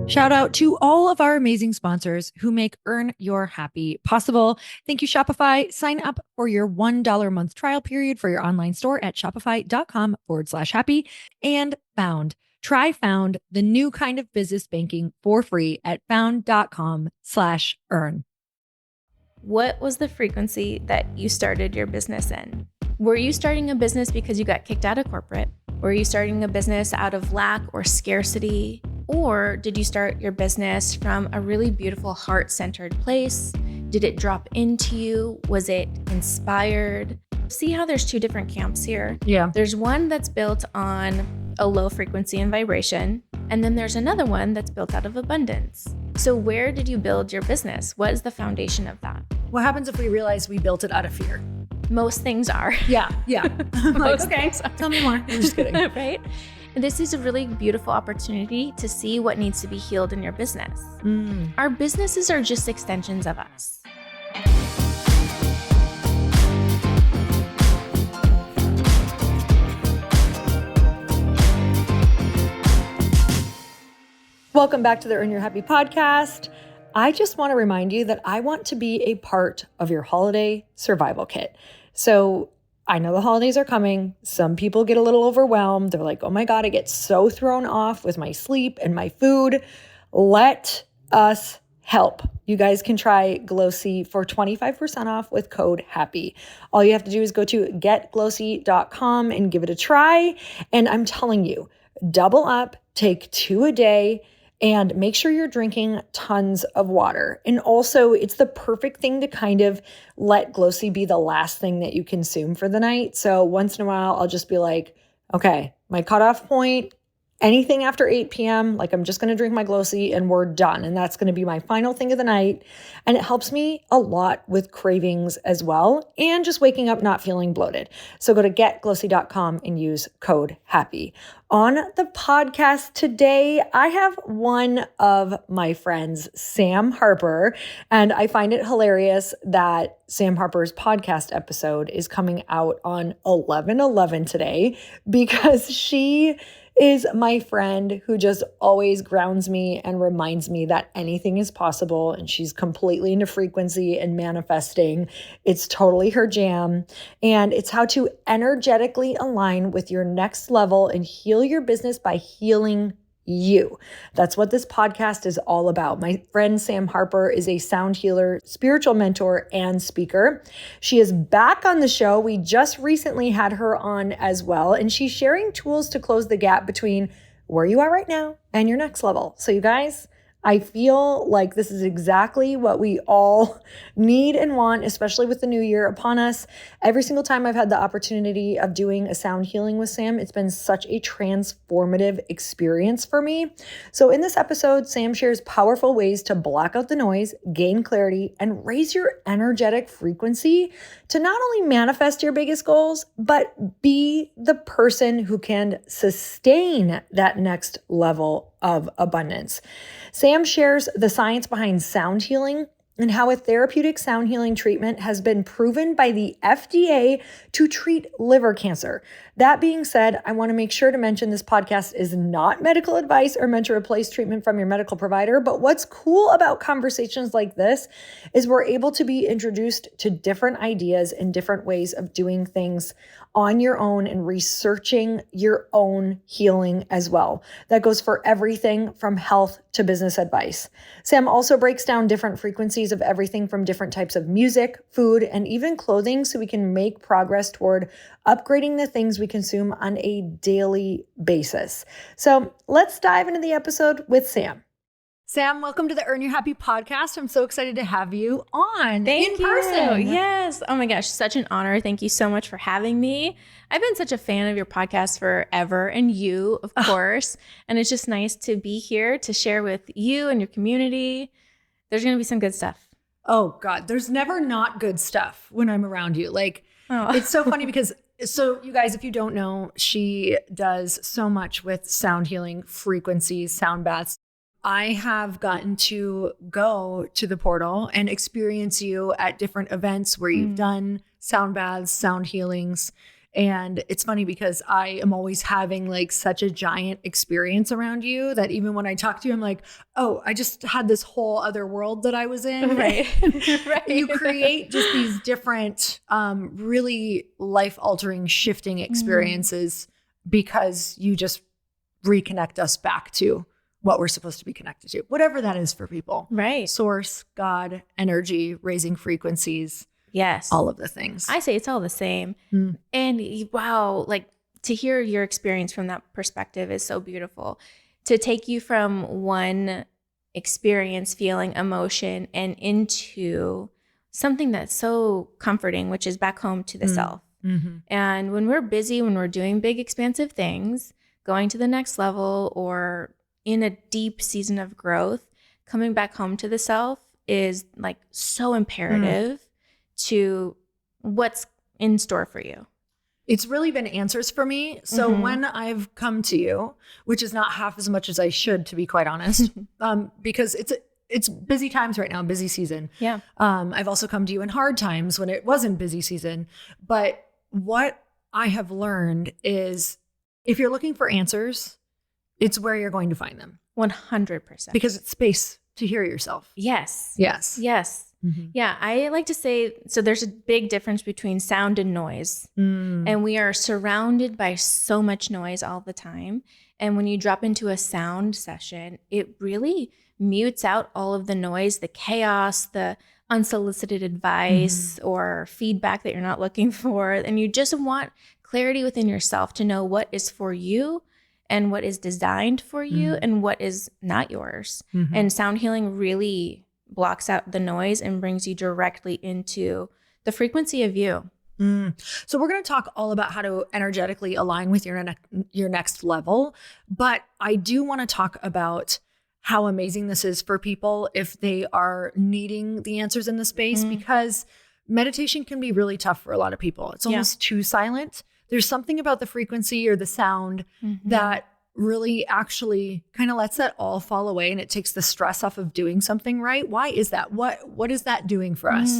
Shout out to all of our amazing sponsors who make Earn Your Happy possible. Thank you, Shopify. Sign up for your $1 a month trial period for your online store at shopify.com/happy. And Found. Try Found, the new kind of business banking for free at found.com/earn. What was the frequency that you started your business in? Were you starting a business because you got kicked out of corporate? Were you starting a business out of lack or scarcity? Or did you start your business from a really beautiful heart-centered place? Did it drop into you? Was it inspired? See how there's two different camps here? Yeah. There's one that's built on a low frequency and vibration, and then there's another one that's built out of abundance. So where did you build your business? What is the foundation of that? What happens if we realize we built it out of fear? Most things are. Yeah. Most okay, things are. Tell me more. I'm just kidding. Right? And this is a really beautiful opportunity to see what needs to be healed in your business. Our businesses are just extensions of us. Welcome back to the Earn Your Happy podcast. I just want to remind you that I want to be a part of your holiday survival kit. So I know the holidays are coming. Some people get a little overwhelmed. They're like, oh my God, I get so thrown off with my sleep and my food. Let us help. You guys can try Glossy for 25% off with code HAPPY. All you have to do is go to getglossy.com and give it a try. And I'm telling you, double up, take 2 a day, and make sure you're drinking tons of water. And also, it's the perfect thing to kind of let Glossy be the last thing that you consume for the night. So once in a while, I'll just be like, okay, my cutoff point, anything after 8 p.m., like I'm just going to drink my Glossy and we're done. And that's going to be my final thing of the night. And it helps me a lot with cravings as well and just waking up not feeling bloated. So go to getglossy.com and use code HAPPY. On the podcast today, I have one of my friends, Sam Harper, and I find it hilarious that Sam Harper's podcast episode is coming out on 11/11 today because she is my friend who just always grounds me and reminds me that anything is possible, and she's completely into frequency and manifesting. It's totally her jam, and it's how to energetically align with your next level and heal your business by healing you. That's what this podcast is all about. My friend Sam Harper is a sound healer, spiritual mentor, and speaker. She is back on the show. We just recently had her on as well, and she's sharing tools to close the gap between where you are right now and your next level. So you guys, I feel like this is exactly what we all need and want, especially with the new year upon us. Every single time I've had the opportunity of doing a sound healing with Sam, it's been such a transformative experience for me. So in this episode, Sam shares powerful ways to block out the noise, gain clarity, and raise your energetic frequency to not only manifest your biggest goals, but be the person who can sustain that next level of abundance. Sam shares the science behind sound healing and how a therapeutic sound healing treatment has been proven by the FDA to treat liver cancer. That being said, I want to make sure to mention this podcast is not medical advice or meant to replace treatment from your medical provider. But what's cool about conversations like this is we're able to be introduced to different ideas and different ways of doing things on your own and researching your own healing as well. That goes for everything from health to business advice. Sam also breaks down different frequencies of everything from different types of music, food, and even clothing so we can make progress toward upgrading the things we consume on a daily basis. So let's dive into the episode with Sam. Sam, welcome to the Earn Your Happy podcast. I'm so excited to have you on in person. Yes. Oh my gosh, such an honor. Thank you so much for having me. I've been such a fan of your podcast forever, and you, of course. And it's just nice to be here to share with you and your community. There's going to be some good stuff. Oh God, there's never not good stuff when I'm around you. It's so funny because so you guys, if you don't know, she does so much with sound healing, frequencies, sound baths. I have gotten to go to the portal and experience you at different events where you've done sound baths, sound healings. And it's funny because I am always having like such a giant experience around you that even when I talk to you, I'm like, oh, I just had this whole other world that I was in. Right. Right. You create just these different, really life-altering, shifting experiences because you just reconnect us back to what we're supposed to be connected to, whatever that is for people. Right. Source, God, energy, raising frequencies. Yes. All of the things. I say it's all the same. And wow, like to hear your experience from that perspective is so beautiful. To take you from one experience, feeling, emotion, and into something that's so comforting, which is back home to the self. And when we're busy, when we're doing big, expansive things, going to the next level or in a deep season of growth, coming back home to the self is like so imperative to what's in store for you. It's really been answers for me. So when I've come to you, which is not half as much as I should, to be quite honest, because it's busy times right now, busy season. Yeah. I've also come to you in hard times when it wasn't busy season. But what I have learned is if you're looking for answers, it's where you're going to find them. 100%. Because it's space to hear yourself. Yes. Yes. Yes. Yeah, I like to say, so there's a big difference between sound and noise. And we are surrounded by so much noise all the time. And when you drop into a sound session, it really mutes out all of the noise, the chaos, the unsolicited advice or feedback that you're not looking for. And you just want clarity within yourself to know what is for you and what is designed for you and what is not yours. And sound healing really blocks out the noise and brings you directly into the frequency of you. So we're going to talk all about how to energetically align with your next level. But I do want to talk about how amazing this is for people if they are needing the answers in the space, because meditation can be really tough for a lot of people. It's almost too silent. There's something about the frequency or the sound that really actually kind of lets that all fall away, and it takes the stress off of doing something right. Why is that? What is that doing for us?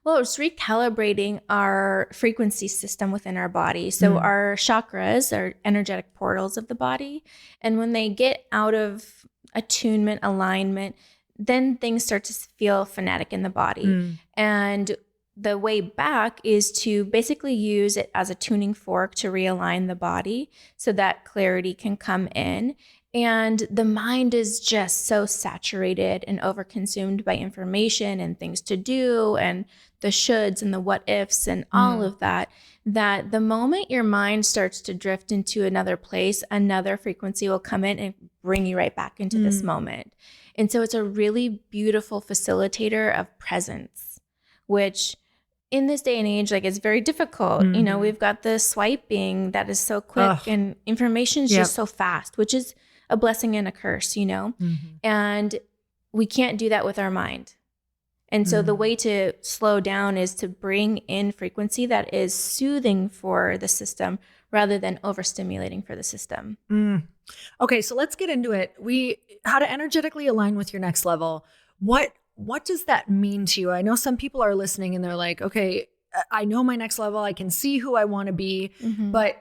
Well, it's recalibrating our frequency system within our body. So our chakras are energetic portals of the body. And when they get out of attunement, alignment, then things start to feel phonetic in the body. And the way back is to basically use it as a tuning fork to realign the body so that clarity can come in. And the mind is just so saturated and overconsumed by information and things to do and the shoulds and the what ifs and all of that, that the moment your mind starts to drift into another place, another frequency will come in and bring you right back into this moment. And so it's a really beautiful facilitator of presence, which in this day and age, like it's very difficult. You know, we've got the swiping that is so quick and information is just so fast, which is a blessing and a curse, you know, and we can't do that with our mind. And so the way to slow down is to bring in frequency that is soothing for the system rather than overstimulating for the system. Okay, so let's get into it. How to energetically align with your next level. What does that mean to you? I know some people are listening and they're like, okay, I know my next level. I can see who I want to be, but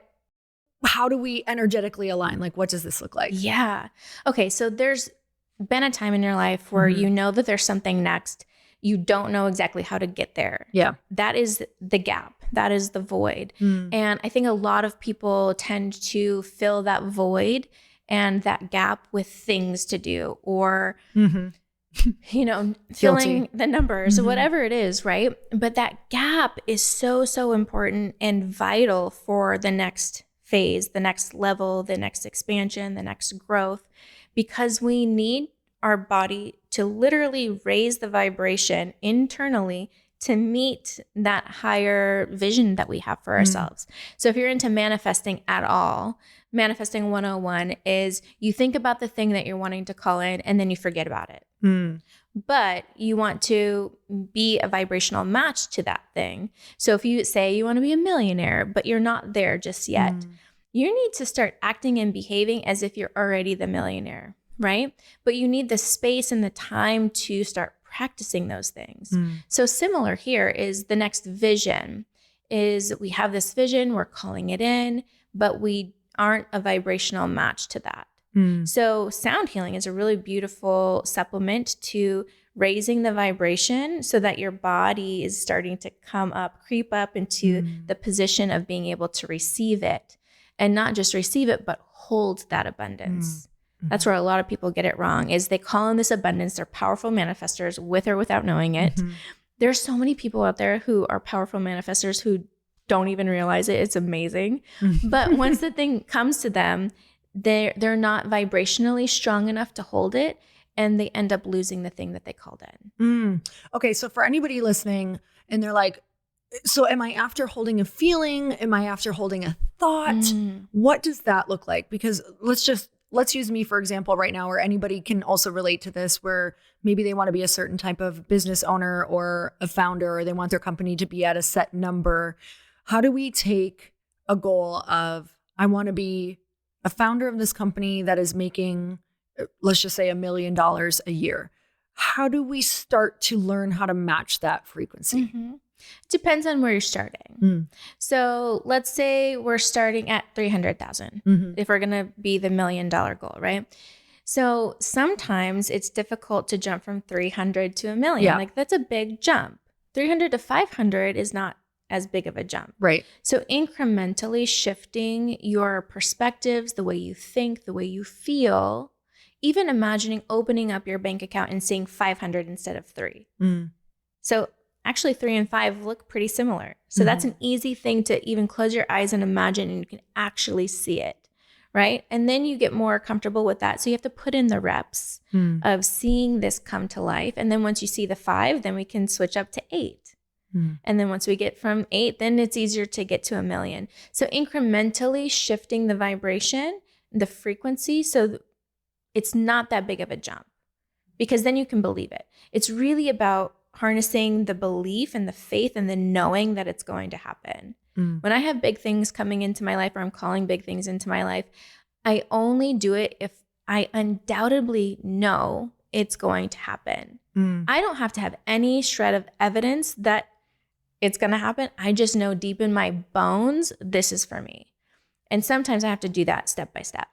how do we energetically align? Like, what does this look like? Yeah. Okay. So there's been a time in your life where you know that there's something next. You don't know exactly how to get there. Yeah. That is the gap. That is the void. And I think a lot of people tend to fill that void and that gap with things to do or you know, filling the numbers or whatever it is, right? But that gap is so, so important and vital for the next phase, the next level, the next expansion, the next growth, because we need our body to literally raise the vibration internally to meet that higher vision that we have for ourselves. So if you're into manifesting at all, manifesting 101 is you think about the thing that you're wanting to call in and then you forget about it. But you want to be a vibrational match to that thing. So if you say you want to be a millionaire, but you're not there just yet, you need to start acting and behaving as if you're already the millionaire, right? But you need the space and the time to start practicing those things. So similar here is the next vision is we have this vision, we're calling it in, but we aren't a vibrational match to that. So sound healing is a really beautiful supplement to raising the vibration so that your body is starting to creep up into the position of being able to receive it, and not just receive it, but hold that abundance. That's where a lot of people get it wrong, is they call in this abundance. They're powerful manifestors with or without knowing it. There's so many people out there who are powerful manifestors who don't even realize it. It's amazing. But once the thing comes to them, they're not vibrationally strong enough to hold it, and they end up losing the thing that they called in. Okay, so for anybody listening and they're like, so am I after holding a feeling? Am I after holding a thought? What does that look like? Because let's use me for example right now, or anybody can also relate to this, where maybe they want to be a certain type of business owner or a founder, or they want their company to be at a set number. How do we take a goal of, I want to be a founder of this company that is making, let's just say $1 million a year. How do we start to learn how to match that frequency? Depends on where you're starting. So let's say we're starting at 300,000 if we're going to be the $1 million goal, right? So sometimes it's difficult to jump from 300 to 1 million. Yeah. Like that's a big jump. 300 to 500 is not as big of a jump. Right. So incrementally shifting your perspectives, the way you think, the way you feel, even imagining opening up your bank account and seeing 500 instead of 3. So actually 3 and 5 look pretty similar. So that's an easy thing to even close your eyes and imagine, and you can actually see it, right? And then you get more comfortable with that. So you have to put in the reps of seeing this come to life. And then once you see the 5, then we can switch up to 8. And then once we get from 8, then it's easier to get to 1 million. So incrementally shifting the vibration, the frequency, so it's not that big of a jump, because then you can believe it. It's really about harnessing the belief and the faith and the knowing that it's going to happen. When I have big things coming into my life, or I'm calling big things into my life, I only do it if I undoubtedly know it's going to happen. I don't have to have any shred of evidence that it's going to happen. I just know deep in my bones, this is for me. And sometimes I have to do that step by step.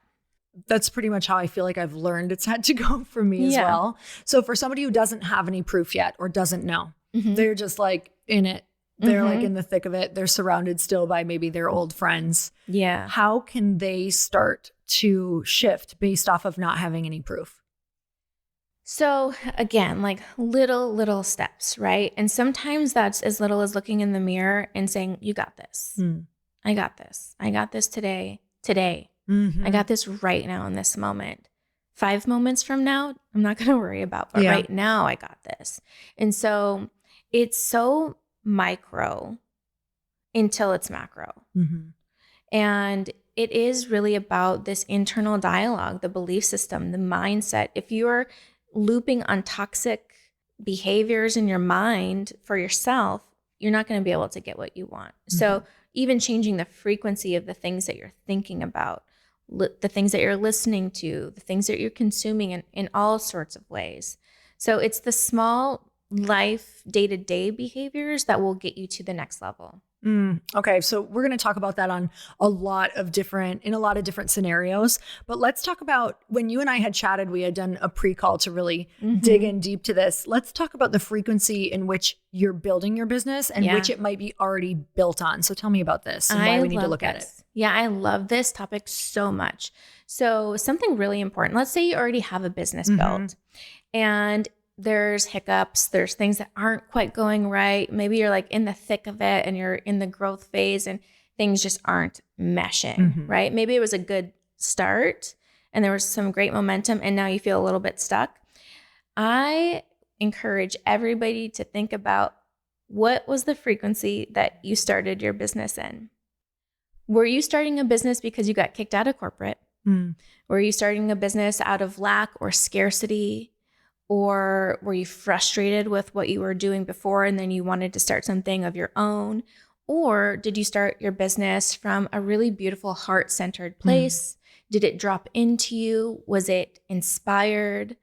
That's pretty much how I feel like I've learned it's had to go for me as well. So for somebody who doesn't have any proof yet, or doesn't know, they're just like in it. They're like in the thick of it. They're surrounded still by maybe their old friends. Yeah. How can they start to shift based off of not having any proof? So again, like little steps, right? And sometimes that's as little as looking in the mirror and saying, you got this. I got this. I got this today. I got this right now in this moment. 5 moments from now, I'm not going to worry about, but right now I got this. And so it's so micro until it's macro. And it is really about this internal dialogue, the belief system, the mindset. If you're looping on toxic behaviors in your mind for yourself, you're not going to be able to get what you want. So even changing the frequency of the things that you're thinking about, the things that you're listening to, the things that you're consuming in all sorts of ways. So it's the small life day-to-day behaviors that will get you to the next level. Okay. So we're going to talk about that in a lot of different scenarios, but let's talk about when you and I had chatted, we had done a pre-call to really dig in deep to this. Let's talk about the frequency in which you're building your business and which it might be already built on. So tell me about this and why we need to look at it. Yeah, I love this topic so much. So something really important, let's say you already have a business built and there's hiccups, there's things that aren't quite going right. Maybe you're like in the thick of it and you're in the growth phase and things just aren't meshing, right? Maybe it was a good start and there was some great momentum and now you feel a little bit stuck. I encourage everybody to think about, what was the frequency that you started your business in? Were you starting a business because you got kicked out of corporate? Were you starting a business out of lack or scarcity? Or were you frustrated with what you were doing before and then you wanted to start something of your own? Or did you start your business from a really beautiful heart-centered place? Did it drop into you? Was it inspired?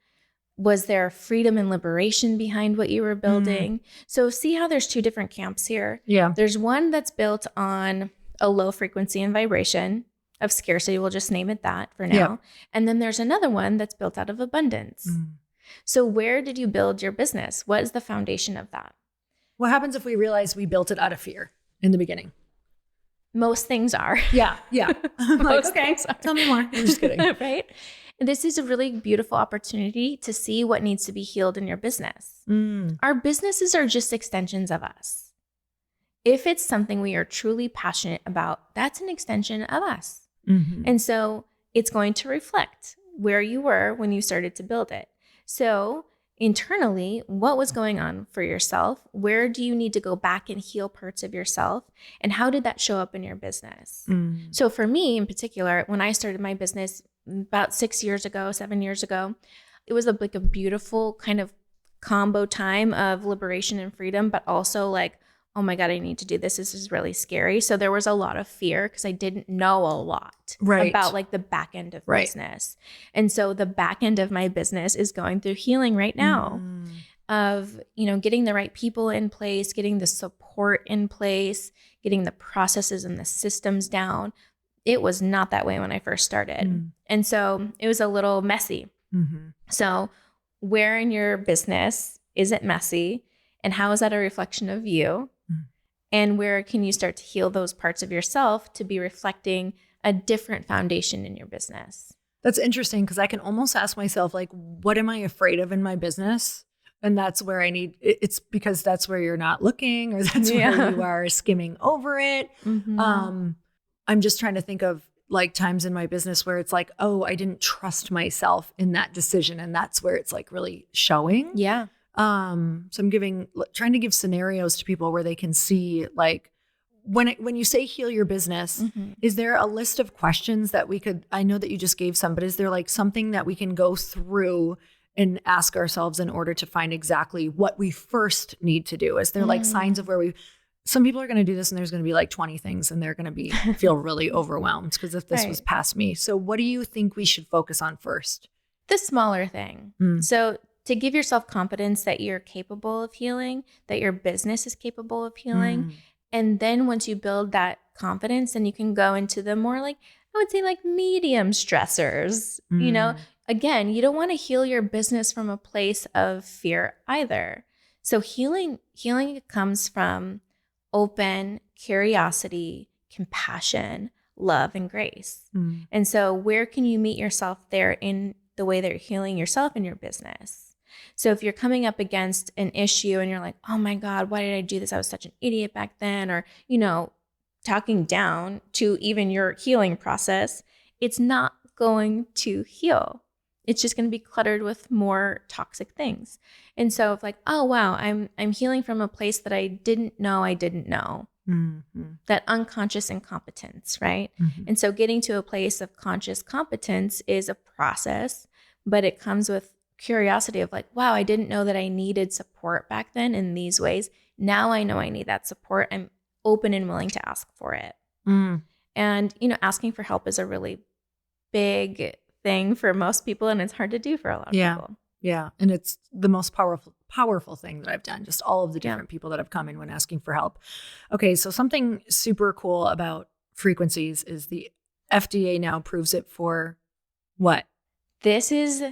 Was there freedom and liberation behind what you were building? So see how there's two different camps here. Yeah. There's one that's built on a low frequency and vibration of scarcity. We'll just name it that for now. Yeah. And then there's another one that's built out of abundance. So where did you build your business? What is the foundation of that? What happens if we realize we built it out of fear in the beginning? Most things are. Yeah. Yeah. I'm like, Most okay, things are. tell me more. I'm just kidding. Right? And this is a really beautiful opportunity to see what needs to be healed in your business. Our businesses are just extensions of us. If it's something we are truly passionate about, that's an extension of us. And so it's going to reflect where you were when you started to build it. So internally, what was going on for yourself? Where do you need to go back and heal parts of yourself? And how did that show up in your business? So for me in particular, when I started my business about 7 years ago, it was like a beautiful kind of combo time of liberation and freedom, but also like, oh my God, I need to do this. This is really scary. So there was a lot of fear because I didn't know a lot about like the back end of business. And so the back end of my business is going through healing right now of, getting the right people in place, getting the support in place, getting the processes and the systems down. It was not that way when I first started. And so it was a little messy. So where in your business is it messy? And how is that a reflection of you? And where can you start to heal those parts of yourself to be reflecting a different foundation in your business? That's interesting because I can almost ask myself, like, what am I afraid of in my business? And that's where it's because that's where you're not looking, or that's where you are skimming over it. I'm just trying to think of like times in my business where it's like, oh, I didn't trust myself in that decision. And that's where it's like really showing. Yeah. So I'm trying to give scenarios to people where they can see, like, when you say heal your business, is there a list of questions that I know that you just gave some, but is there like something that we can go through and ask ourselves in order to find exactly what we first need to do? Is there like signs of where some people are going to do this and there's going to be like 20 things and they're going to feel really overwhelmed because if this was past me. So what do you think we should focus on first? The smaller thing. So to give yourself confidence that you're capable of healing, that your business is capable of healing. And then once you build that confidence, then you can go into the more like, I would say like medium stressors. Again, you don't want to heal your business from a place of fear either. So healing comes from open curiosity, compassion, love, and grace. And so where can you meet yourself there in the way that you're healing yourself in your business? So if you're coming up against an issue and you're like, oh my God, why did I do this? I was such an idiot back then. Or, talking down to even your healing process, it's not going to heal. It's just going to be cluttered with more toxic things. And so if like, oh wow, I'm healing from a place that I didn't know I didn't know. That unconscious incompetence, right? And so getting to a place of conscious competence is a process, but it comes with curiosity of like, wow, I didn't know that I needed support back then in these ways. Now I know I need that support. I'm open and willing to ask for it. And, asking for help is a really big thing for most people, and it's hard to do for a lot of people. Yeah. And it's the most powerful thing that I've done. Just all of the different people that have come in when asking for help. Okay. So something super cool about frequencies is the FDA now approves it for what? This is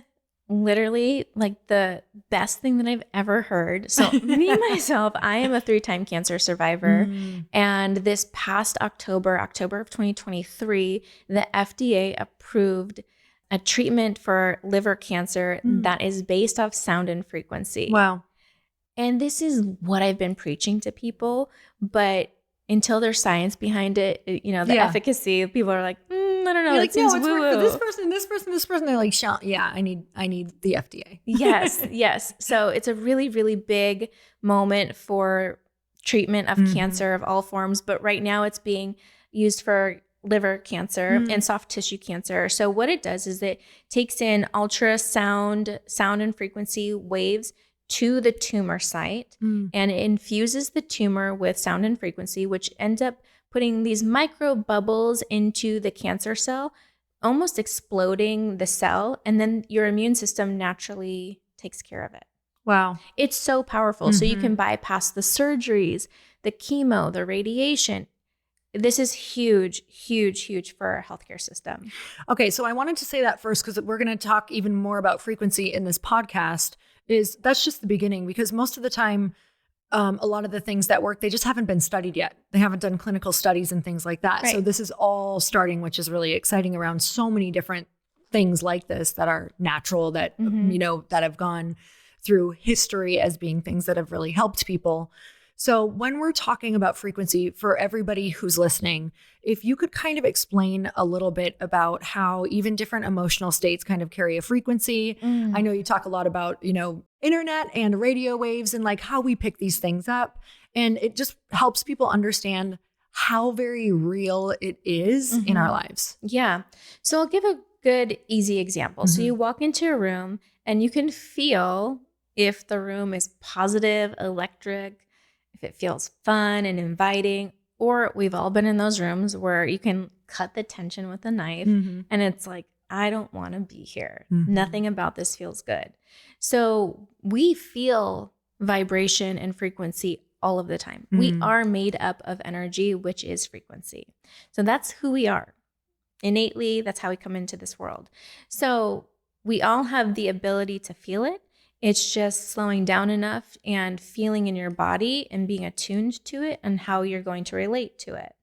literally like the best thing that I've ever heard. So me, myself, I am a 3-time cancer survivor. And this past October of 2023, the FDA approved a treatment for liver cancer that is based off sound and frequency. Wow. And this is what I've been preaching to people, but until there's science behind it, the efficacy, people are like, I don't know. You're It like, seems no, it's woo-woo. for this person. They're like, yeah, I need the FDA. Yes. So it's a really, really big moment for treatment of cancer of all forms. But right now it's being used for liver cancer and soft tissue cancer. So what it does is it takes in ultrasound, sound and frequency waves to the tumor site and it infuses the tumor with sound and frequency, which ends up putting these micro bubbles into the cancer cell, almost exploding the cell. And then your immune system naturally takes care of it. Wow. It's so powerful. So you can bypass the surgeries, the chemo, the radiation. This is huge, huge, huge for our healthcare system. Okay, so I wanted to say that first because we're going to talk even more about frequency in this podcast. That's just the beginning, because most of the time, a lot of the things that work, they just haven't been studied yet. They haven't done clinical studies and things like that. Right. So this is all starting, which is really exciting, around so many different things like this that are natural, that, that have gone through history as being things that have really helped people. So when we're talking about frequency, for everybody who's listening, if you could kind of explain a little bit about how even different emotional states kind of carry a frequency. I know you talk a lot about, internet and radio waves and like how we pick these things up. And it just helps people understand how very real it is in our lives. Yeah. So I'll give a good, easy example. So you walk into a room and you can feel if the room is positive, electric, if it feels fun and inviting, or we've all been in those rooms where you can cut the tension with a knife and it's like, I don't want to be here. Nothing about this feels good. So we feel vibration and frequency all of the time. We are made up of energy, which is frequency. So that's who we are. Innately, that's how we come into this world. So we all have the ability to feel it. It's just slowing down enough and feeling in your body and being attuned to it and how you're going to relate to it.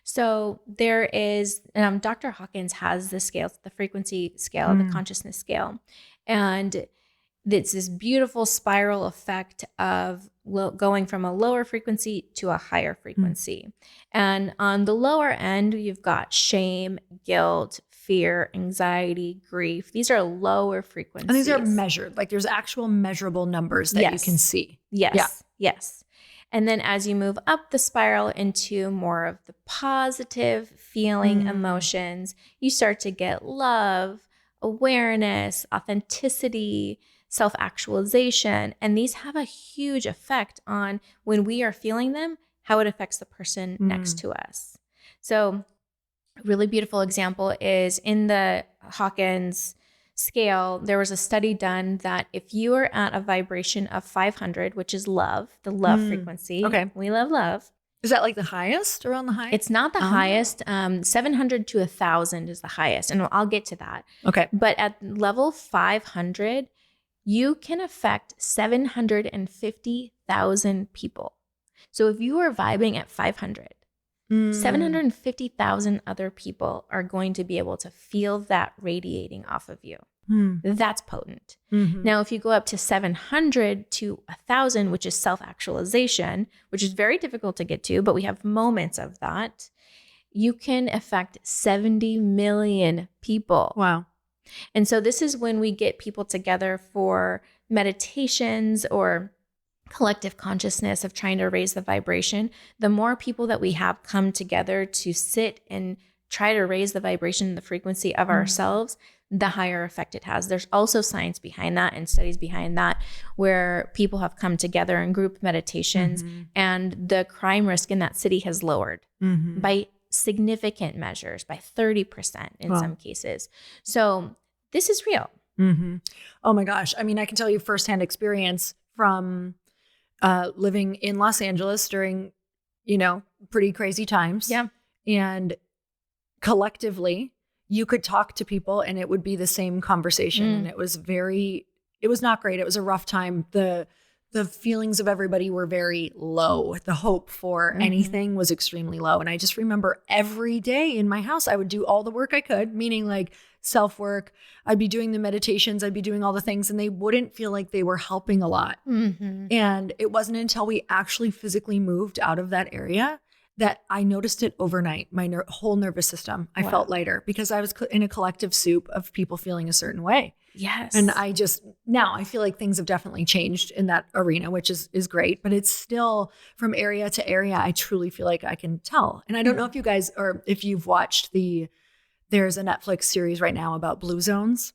So there is, Dr. Hawkins has the scale, the frequency scale, the consciousness scale. And it's this beautiful spiral effect of going from a lower frequency to a higher frequency. And on the lower end, you've got shame, guilt, fear, anxiety, grief. These are lower frequencies. And these are measured. Like there's actual measurable numbers that you can see. Yes. Yeah. Yes. And then as you move up the spiral into more of the positive feeling emotions, you start to get love, awareness, authenticity, self-actualization. And these have a huge effect on when we are feeling them, how it affects the person next to us. So a really beautiful example is in the Hawkins scale, there was a study done that if you are at a vibration of 500, which is love, the love frequency. Okay. We love love. Is that like the highest, around the highest? It's not the highest. 700 to 1,000 is the highest. And I'll get to that. Okay. But at level 500, you can affect 750,000 people. So if you are vibing at 500, 750,000 other people are going to be able to feel that radiating off of you. That's potent. Now, if you go up to 700 to 1,000, which is self-actualization, which is very difficult to get to, but we have moments of that, you can affect 70 million people. Wow. And so this is when we get people together for meditations or collective consciousness of trying to raise the vibration. The more people that we have come together to sit and try to raise the vibration and the frequency of ourselves, the higher effect it has. There's also science behind that and studies behind that where people have come together in group meditations and the crime risk in that city has lowered by significant measures, by 30% in some cases. So this is real. Oh my gosh. I mean, I can tell you firsthand experience from living in Los Angeles during, pretty crazy times. Yeah. And collectively, you could talk to people and it would be the same conversation. And it was not great. It was a rough time. The feelings of everybody were very low. The hope for anything was extremely low. And I just remember every day in my house, I would do all the work I could, meaning like self-work. I'd be doing the meditations. I'd be doing all the things and they wouldn't feel like they were helping a lot. And it wasn't until we actually physically moved out of that area that I noticed it overnight. My whole nervous system, I felt lighter because I was in a collective soup of people feeling a certain way. Yes. And now I feel like things have definitely changed in that arena, which is great, but it's still from area to area. I truly feel like I can tell. And I don't know if you guys, or if you've watched there's a Netflix series right now about blue zones.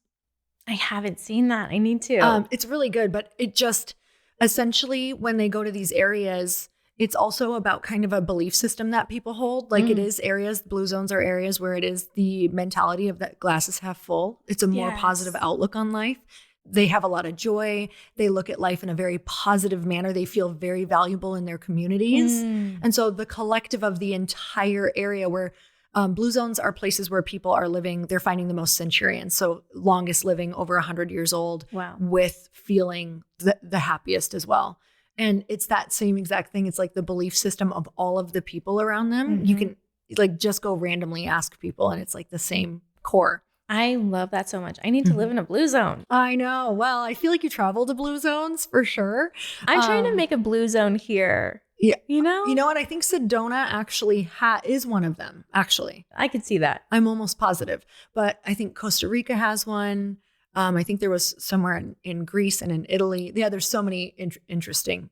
I haven't seen that. I need to. It's really good, but it just essentially when they go to these areas, it's also about kind of a belief system that people hold. Like it is areas, blue zones are areas where it is the mentality of that glass is half full. It's a more positive outlook on life. they have a lot of joy. They look at life in a very positive manner. They feel very valuable in their communities. And so the collective of the entire area where blue zones are places where people are living, they're finding the most centurions. So longest living, over 100 years old, Wow. with feeling the happiest as well. And it's that same exact thing. It's like the belief system of all of the people around them. You can like just go randomly ask people and it's like the same core. I love that so much. I need to live in a blue zone. I know. Well, I feel like you travel to blue zones for sure. I'm trying to make a blue zone here. Yeah. You know? You know what? I think Sedona actually is one of them, actually. I could see that. I'm almost positive. But I think Costa Rica has one. I think there was somewhere in Greece and in Italy. Yeah, there's so many interesting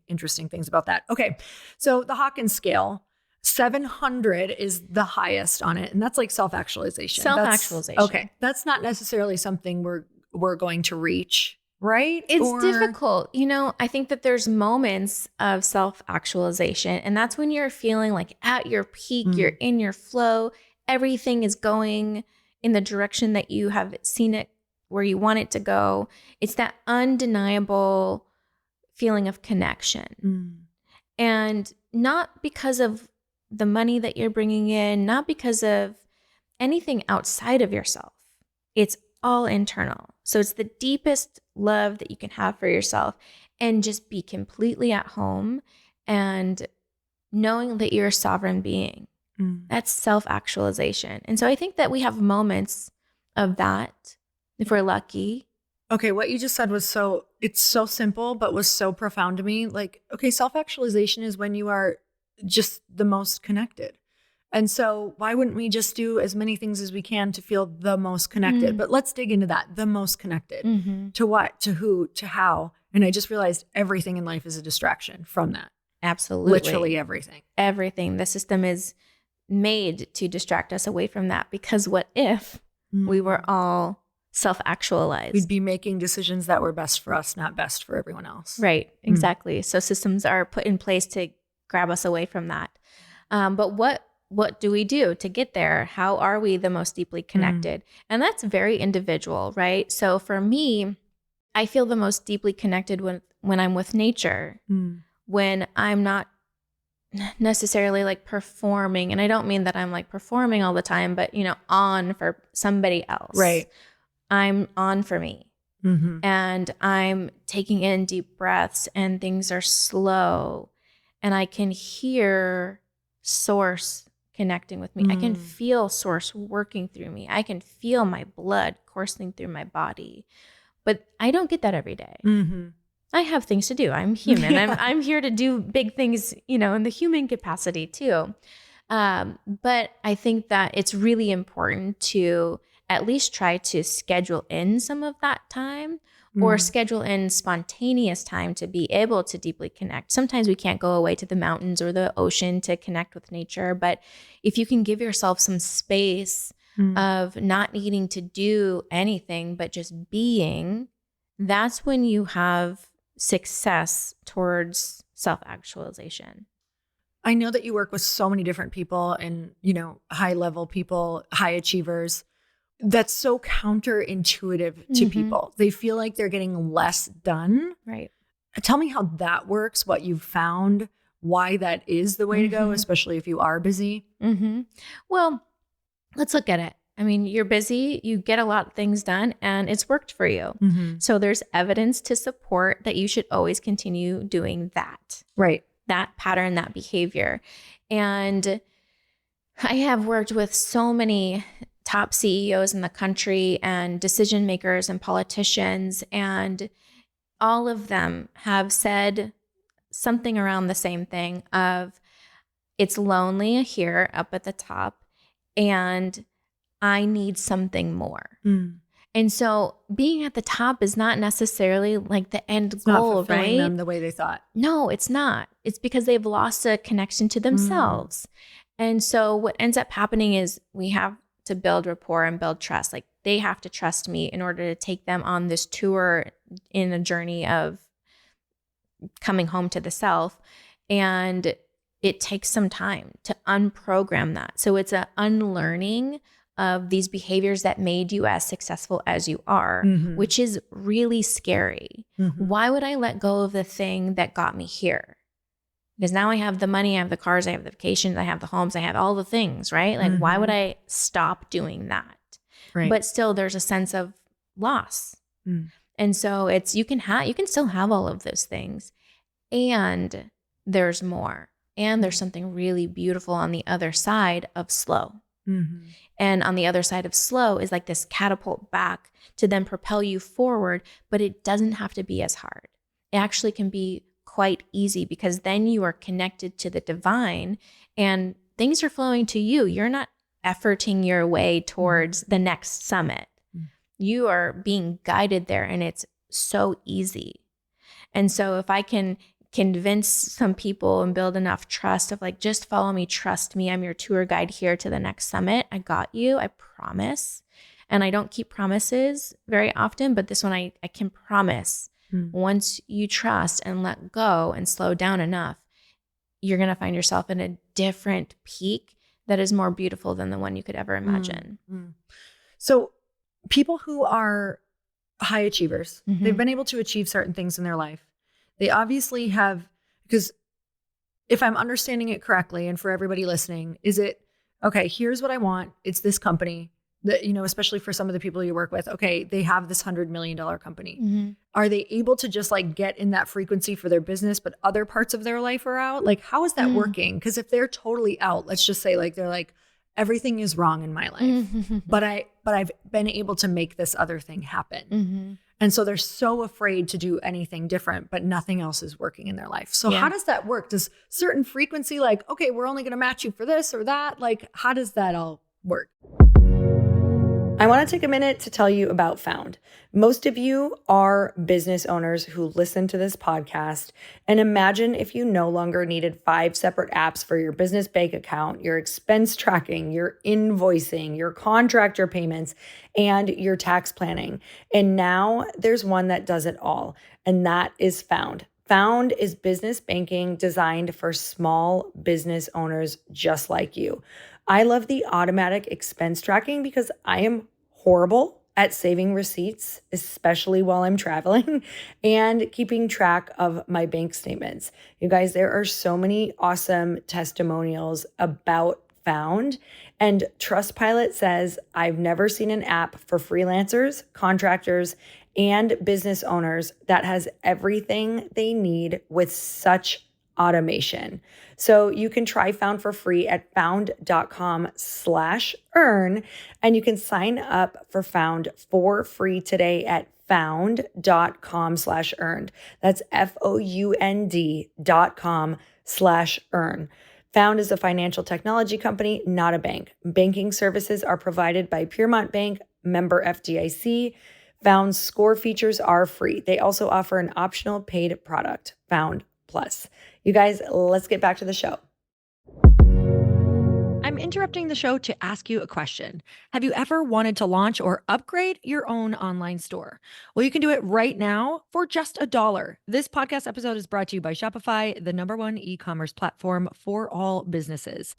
things about that. Okay. So the Hawkins scale, 700 is the highest on it. And that's like self-actualization. Self-actualization. Okay. That's not necessarily something we're going to reach, right? It's difficult. You know, I think that there's moments of self-actualization, and that's when you're feeling like at your peak, you're in your flow, everything is going in the direction that you have seen it where you want it to go. It's that undeniable feeling of connection. And not because of the money that you're bringing in, not because of anything outside of yourself. It's all internal. So it's the deepest love that you can have for yourself and just be completely at home and knowing that you're a sovereign being. That's self-actualization. And so I think that we have moments of that if we're lucky. Okay, what you just said was it's so simple, but was so profound to me. Like, okay, self-actualization is when you are just the most connected. And so why wouldn't we just do as many things as we can to feel the most connected? But let's dig into that. The most connected. To what? To who? To how? And I just realized everything in life is a distraction from that. Absolutely. Literally everything. Everything. The system is made to distract us away from that, because what if we were all self-actualized? We'd be making decisions that were best for us, not best for everyone else. Right. Exactly. So systems are put in place to grab us away from that. But what do we do to get there? How are we the most deeply connected? And that's very individual, right? So for me, I feel the most deeply connected when I'm with nature, when I'm not necessarily like performing. And I don't mean that I'm like performing all the time, but on for somebody else. Right. I'm on for me. And I'm taking in deep breaths and things are slow. And I can hear source connecting with me. I can feel source working through me. I can feel my blood coursing through my body. But I don't get that every day. I have things to do. I'm human. Yeah. I'm here to do big things, in the human capacity too. But I think that it's really important to at least try to schedule in some of that time, or schedule in spontaneous time to be able to deeply connect. Sometimes we can't go away to the mountains or the ocean to connect with nature, but if you can give yourself some space of not needing to do anything, but just being, that's when you have success towards self-actualization. I know that you work with so many different people and, high level people, high achievers. That's so counterintuitive to people. They feel like they're getting less done. Right. Tell me how that works, what you've found, why that is the way to go, especially if you are busy. Well, let's look at it. I mean, you're busy, you get a lot of things done, and it's worked for you. So there's evidence to support that you should always continue doing that. Right. That pattern, that behavior. And I have worked with so many top CEOs in the country and decision makers and politicians, and all of them have said something around the same thing of, it's lonely here up at the top and I need something more. And so being at the top is not necessarily like the end goal, not fulfilling right? them the way they thought. No, it's not. It's because they've lost a connection to themselves. And so what ends up happening is we have to build rapport and build trust. Like, they have to trust me in order to take them on this tour in a journey of coming home to the self. And it takes some time to unprogram that. So it's an unlearning of these behaviors that made you as successful as you are, which is really scary. Why would I let go of the thing that got me here? Because now I have the money, I have the cars, I have the vacations, I have the homes, I have all the things, right? Like, why would I stop doing that? Right. But still, there's a sense of loss. And so you can still have all of those things. And there's more. And there's something really beautiful on the other side of slow. And on the other side of slow is like this catapult back to then propel you forward, but it doesn't have to be as hard. It actually can be quite easy because then you are connected to the divine and things are flowing to you. You're not efforting your way towards the next summit. You are being guided there and it's so easy. And so if I can convince some people and build enough trust of like, just follow me, trust me, I'm your tour guide here to the next summit. I got you, I promise. And I don't keep promises very often, but this one I can promise. Once you trust and let go and slow down enough, you're going to find yourself in a different peak that is more beautiful than the one you could ever imagine. So people who are high achievers, they've been able to achieve certain things in their life. They obviously have, because if I'm understanding it correctly, and for everybody listening, is it, okay, here's what I want. It's this company that, especially for some of the people you work with, okay, they have this $100 million company. Are they able to just like get in that frequency for their business, but other parts of their life are out? Like, how is that working? Because if they're totally out, let's just say like, they're like, everything is wrong in my life, but I've been able to make this other thing happen. And so they're so afraid to do anything different, but nothing else is working in their life. So how does that work? Does certain frequency, like, okay, we're only going to match you for this or that? Like, how does that all work? I want to take a minute to tell you about Found. Most of you are business owners who listen to this podcast, and imagine if you no longer needed 5 separate apps for your business bank account, your expense tracking, your invoicing, your contractor payments, and your tax planning. And now there's one that does it all, and that is Found. Found is business banking designed for small business owners just like you. I love the automatic expense tracking because I am horrible at saving receipts, especially while I'm traveling, and keeping track of my bank statements. You guys, there are so many awesome testimonials about Found. And Trustpilot says, I've never seen an app for freelancers, contractors, and business owners that has everything they need with such automation. So you can try Found for free at found.com/earn, and you can sign up for Found for free today at found.com/earned. That's FOUND.com/earn. Found is a financial technology company, not a bank. Banking services are provided by Piermont Bank, member FDIC. Found's score features are free. They also offer an optional paid product, Found Plus. You guys, let's get back to the show. I'm interrupting the show to ask you a question. Have you ever wanted to launch or upgrade your own online store? Well, you can do it right now for just $1. This podcast episode is brought to you by Shopify, the #1 e-commerce platform for all businesses.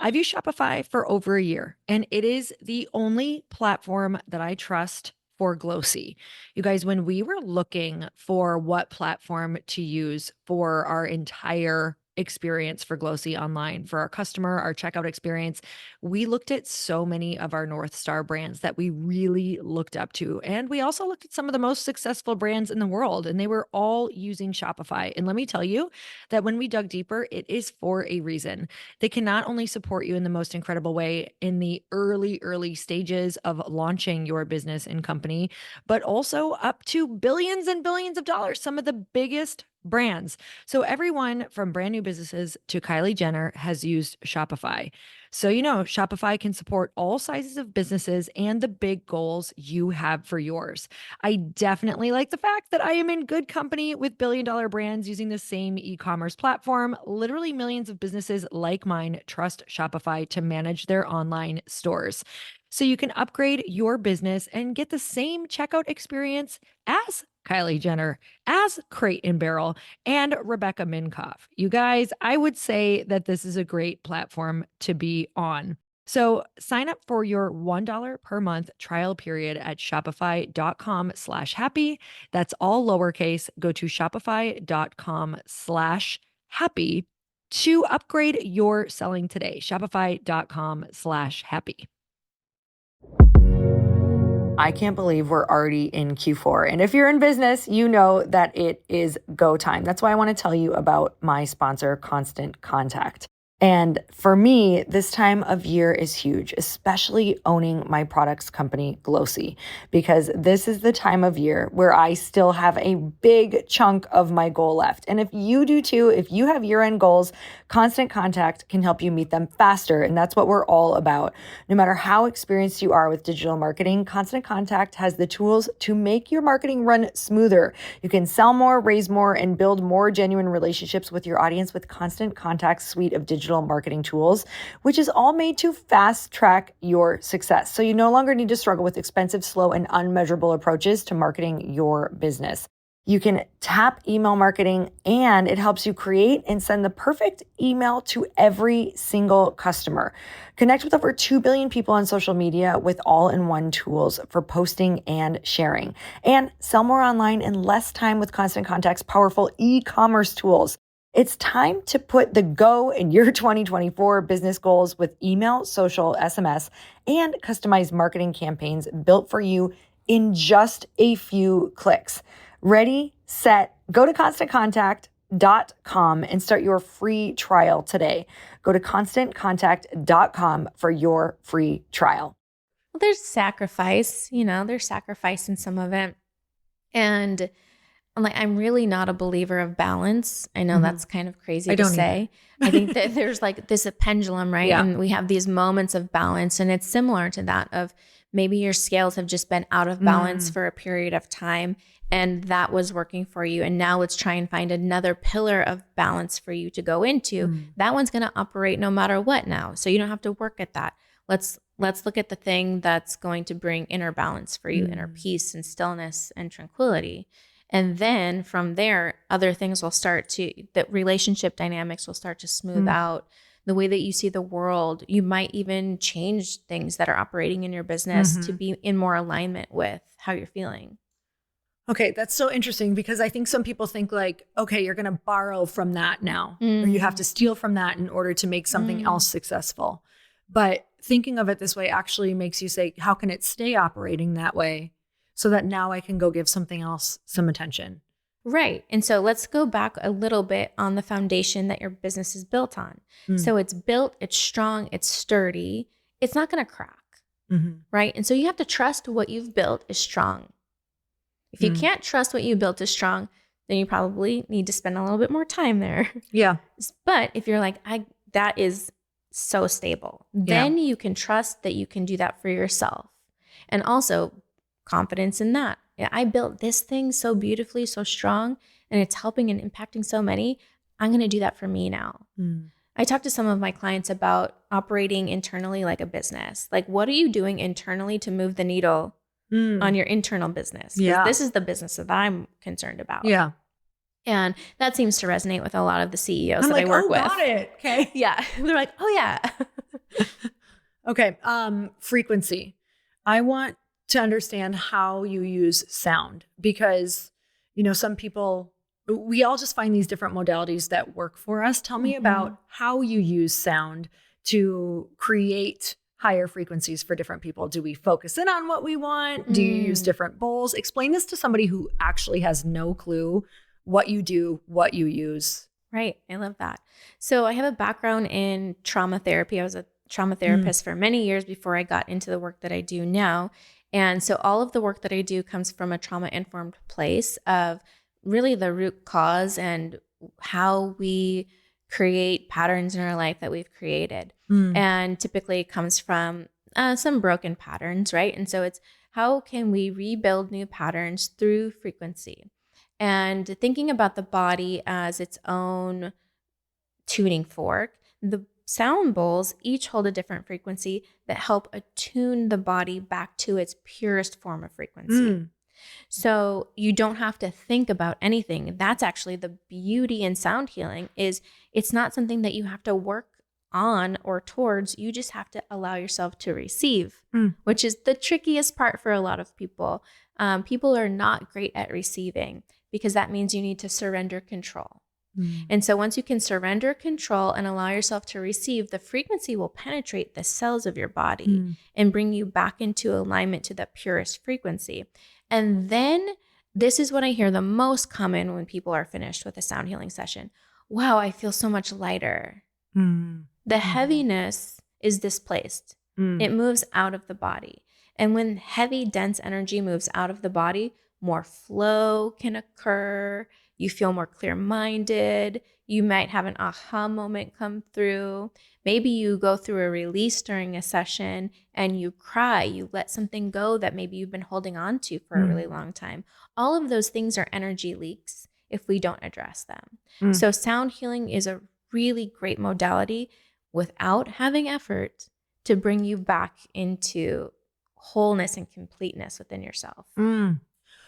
I've used Shopify for over a year, and it is the only platform that I trust for Glossy. You guys, when we were looking for what platform to use for our entire experience for Glossy online, for our customer, our checkout experience, we looked at so many of our North Star brands that we really looked up to. And we also looked at some of the most successful brands in the world, and they were all using Shopify. And let me tell you that when we dug deeper, it is for a reason. They can not only support you in the most incredible way in the early stages of launching your business and company, but also up to billions and billions of dollars, some of the biggest brands. So everyone from brand new businesses to Kylie Jenner has used Shopify. So, Shopify can support all sizes of businesses and the big goals you have for yours. I definitely like the fact that I am in good company with billion-dollar brands using the same e-commerce platform. Literally millions of businesses like mine trust Shopify to manage their online stores. So you can upgrade your business and get the same checkout experience as Kylie Jenner, as Crate and Barrel, and Rebecca Minkoff. You guys, I would say that this is a great platform to be on. So sign up for your $1 per month trial period at shopify.com/happy. That's all lowercase. Go to shopify.com/happy to upgrade your selling today. Shopify.com/happy. I can't believe we're already in Q4. And if you're in business, you know that it is go time. That's why I want to tell you about my sponsor, Constant Contact. And for me, this time of year is huge, especially owning my products company, Glossy, because this is the time of year where I still have a big chunk of my goal left. And if you do too, if you have year-end goals, Constant Contact can help you meet them faster. And that's what we're all about. No matter how experienced you are with digital marketing, Constant Contact has the tools to make your marketing run smoother. You can sell more, raise more, and build more genuine relationships with your audience with Constant Contact's suite of digital marketing tools, which is all made to fast track your success. So you no longer need to struggle with expensive, slow, and unmeasurable approaches to marketing your business. You can tap email marketing, and it helps you create and send the perfect email to every single customer. Connect with over 2 billion people on social media with all-in-one tools for posting and sharing. And sell more online in less time with Constant Contact's powerful e-commerce tools. It's time to put the go in your 2024 business goals with email, social, SMS, and customized marketing campaigns built for you in just a few clicks. Ready, set, go to constantcontact.com and start your free trial today. Go to constantcontact.com for your free trial. Well, there's sacrifice, there's sacrifice in some of it. And I'm really not a believer of balance. I know that's kind of crazy to say. I think that there's like this a pendulum, right? Yeah. And we have these moments of balance, and it's similar to that of maybe your scales have just been out of balance for a period of time, and that was working for you. And now let's try and find another pillar of balance for you to go into. That one's going to operate no matter what now. So you don't have to work at that. Let's look at the thing that's going to bring inner balance for you, inner peace and stillness and tranquility. And then from there, other things will start to, the relationship dynamics will start to smooth out. The way that you see the world, you might even change things that are operating in your business to be in more alignment with how you're feeling. Okay, that's so interesting because I think some people think like, okay, you're going to borrow from that now, or you have to steal from that in order to make something else successful. But thinking of it this way actually makes you say, how can it stay operating that way so that now I can go give something else some attention? Right. And so let's go back a little bit on the foundation that your business is built on. So it's built, it's strong, it's sturdy. It's not going to crack. Right. And so you have to trust what you've built is strong. If you can't trust what you built is strong, then you probably need to spend a little bit more time there. Yeah. But if you're like, that is so stable, then you can trust that you can do that for yourself. And also confidence in that. I built this thing so beautifully, so strong, and it's helping and impacting so many. I'm going to do that for me now. I talked to some of my clients about operating internally like a business. Like, what are you doing internally to move the needle on your internal business? Because this is the business that I'm concerned about. Yeah. And that seems to resonate with a lot of the CEOs that I work with. Got it. Okay. Yeah. They're like, oh yeah. Okay. Frequency. I want to understand how you use sound because, some people, we all just find these different modalities that work for us. Tell me about how you use sound to create higher frequencies for different people. Do we focus in on what we want? Do you use different bowls? Explain this to somebody who actually has no clue what you do, what you use. Right. I love that. So I have a background in trauma therapy. I was a trauma therapist for many years before I got into the work that I do now. And so all of the work that I do comes from a trauma-informed place of really the root cause and how we create patterns in our life that we've created. And typically it comes from some broken patterns, right? And so it's how can we rebuild new patterns through frequency? And thinking about the body as its own tuning fork, the sound bowls each hold a different frequency that help attune the body back to its purest form of frequency. So you don't have to think about anything. That's actually the beauty in sound healing is it's not something that you have to work on or towards. You just have to allow yourself to receive, Mm. which is the trickiest part for a lot of people. People are not great at receiving because that means you need to surrender control. And so once you can surrender control and allow yourself to receive, the frequency will penetrate the cells of your body and bring you back into alignment to the purest frequency. And then this is what I hear the most common when people are finished with a sound healing session. Wow, I feel so much lighter. The heaviness is displaced. It moves out of the body. And when heavy, dense energy moves out of the body, more flow can occur. You feel more clear-minded. You might have an aha moment come through. Maybe you go through a release during a session and you cry. You let something go that maybe you've been holding on to for a really long time. All of those things are energy leaks if we don't address them. So sound healing is a really great modality without having effort to bring you back into wholeness and completeness within yourself.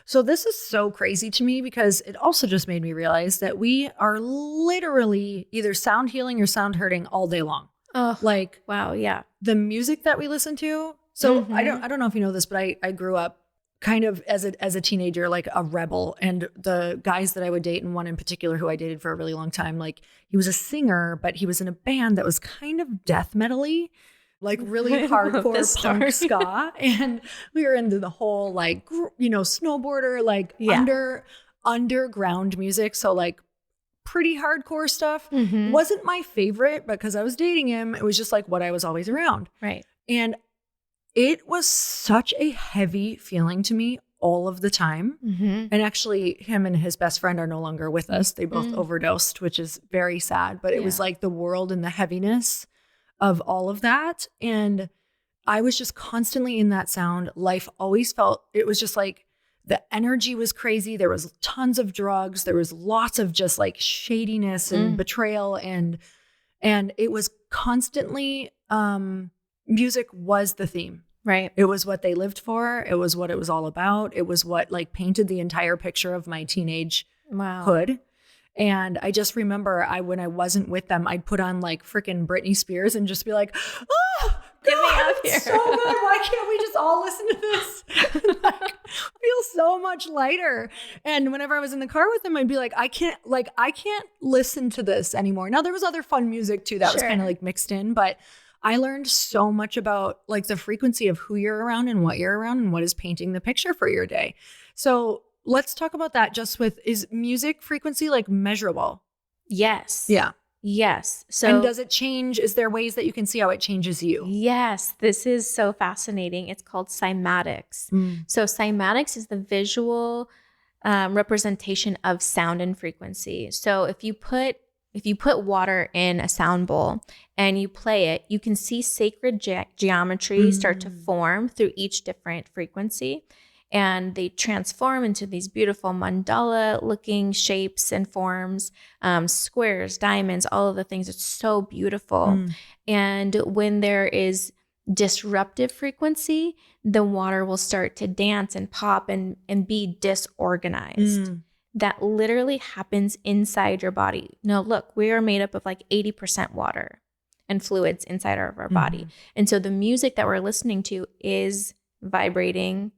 So this is so crazy to me because it also just made me realize that we are literally either sound healing or sound hurting all day long. Oh, like wow, yeah. The music that we listen to. So I don't know if you know this, but I grew up kind of as a teenager, like a rebel. And the guys that I would date, and one in particular who I dated for a really long time, like he was a singer, but he was in a band that was kind of death metal-y, like really hardcore punk ska. And we were into the whole like, snowboarder, like underground music. So like pretty hardcore stuff. Wasn't my favorite because I was dating him. It was just like what I was always around. Right. And it was such a heavy feeling to me all of the time. And actually him and his best friend are no longer with us. They both overdosed, which is very sad, but it was like the world and the heaviness of all of that. And I was just constantly in that sound. Life always felt, it was just like the energy was crazy. There was tons of drugs. There was lots of just like shadiness and betrayal. And it was constantly, music was the theme. Right. It was what they lived for. It was what it was all about. It was what like painted the entire picture of my teenage hood. And I just remember when I wasn't with them, I'd put on like freaking Britney Spears and just be like, oh, get me out it's here. So good. Why can't we just all listen to this? Like, feel so much lighter. And whenever I was in the car with them, I'd be like, I can't listen to this anymore. Now there was other fun music too that was kind of like mixed in, but I learned so much about like the frequency of who you're around and what you're around and what is painting the picture for your day. So let's talk about that is music frequency like measurable? Yes. Yeah. Yes. So, and does it change? Is there ways that you can see how it changes you? Yes. This is so fascinating. It's called cymatics. So cymatics is the visual representation of sound and frequency. So if you put water in a sound bowl and you play it, you can see sacred geometry start to form through each different frequency. And they transform into these beautiful mandala-looking shapes and forms, squares, diamonds, all of the things. It's so beautiful. And when there is disruptive frequency, the water will start to dance and pop and be disorganized. That literally happens inside your body. Now, look, we are made up of like 80% water and fluids inside of our body. And so the music that we're listening to is vibrating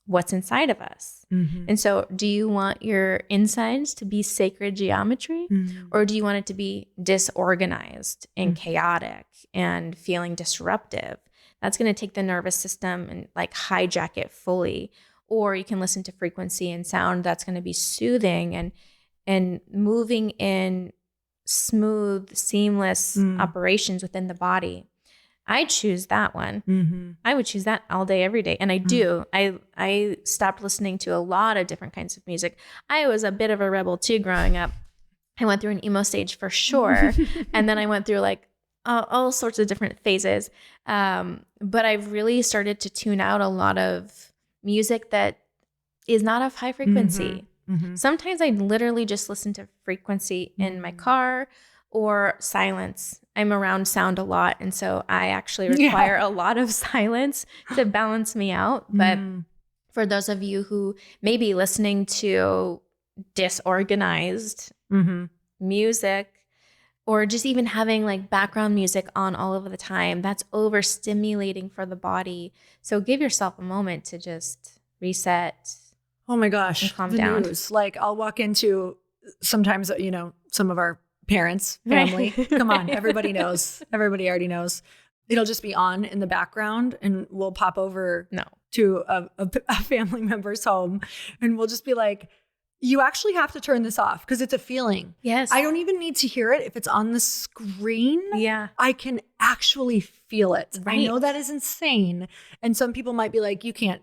what's inside of us. And so do you want your insides to be sacred geometry or do you want it to be disorganized and chaotic and feeling disruptive? That's going to take the nervous system and like hijack it fully. Or you can listen to frequency and sound that's going to be soothing and moving in smooth, seamless operations within the body. I choose that one. I would choose that all day, every day. And I do. I stopped listening to a lot of different kinds of music. I was a bit of a rebel too growing up. I went through an emo stage for sure. And then I went through like all sorts of different phases. But I've really started to tune out a lot of music that is not of high frequency. Sometimes I literally just listen to frequency in my car or silence. I'm around sound a lot. And so I actually require a lot of silence to balance me out. But for those of you who may be listening to disorganized music, or just even having like background music on all of the time, that's overstimulating for the body. So give yourself a moment to just reset. Oh my gosh, calm the down. news. Like I'll walk into sometimes, some of our parents, family. Right. Come on, everybody knows. Everybody already knows. It'll just be on in the background, and we'll pop over to a family member's home, and we'll just be like, you actually have to turn this off because it's a feeling. Yes. I don't even need to hear it. If it's on the screen, I can actually feel it. Right. I know that is insane. And some people might be like, you can't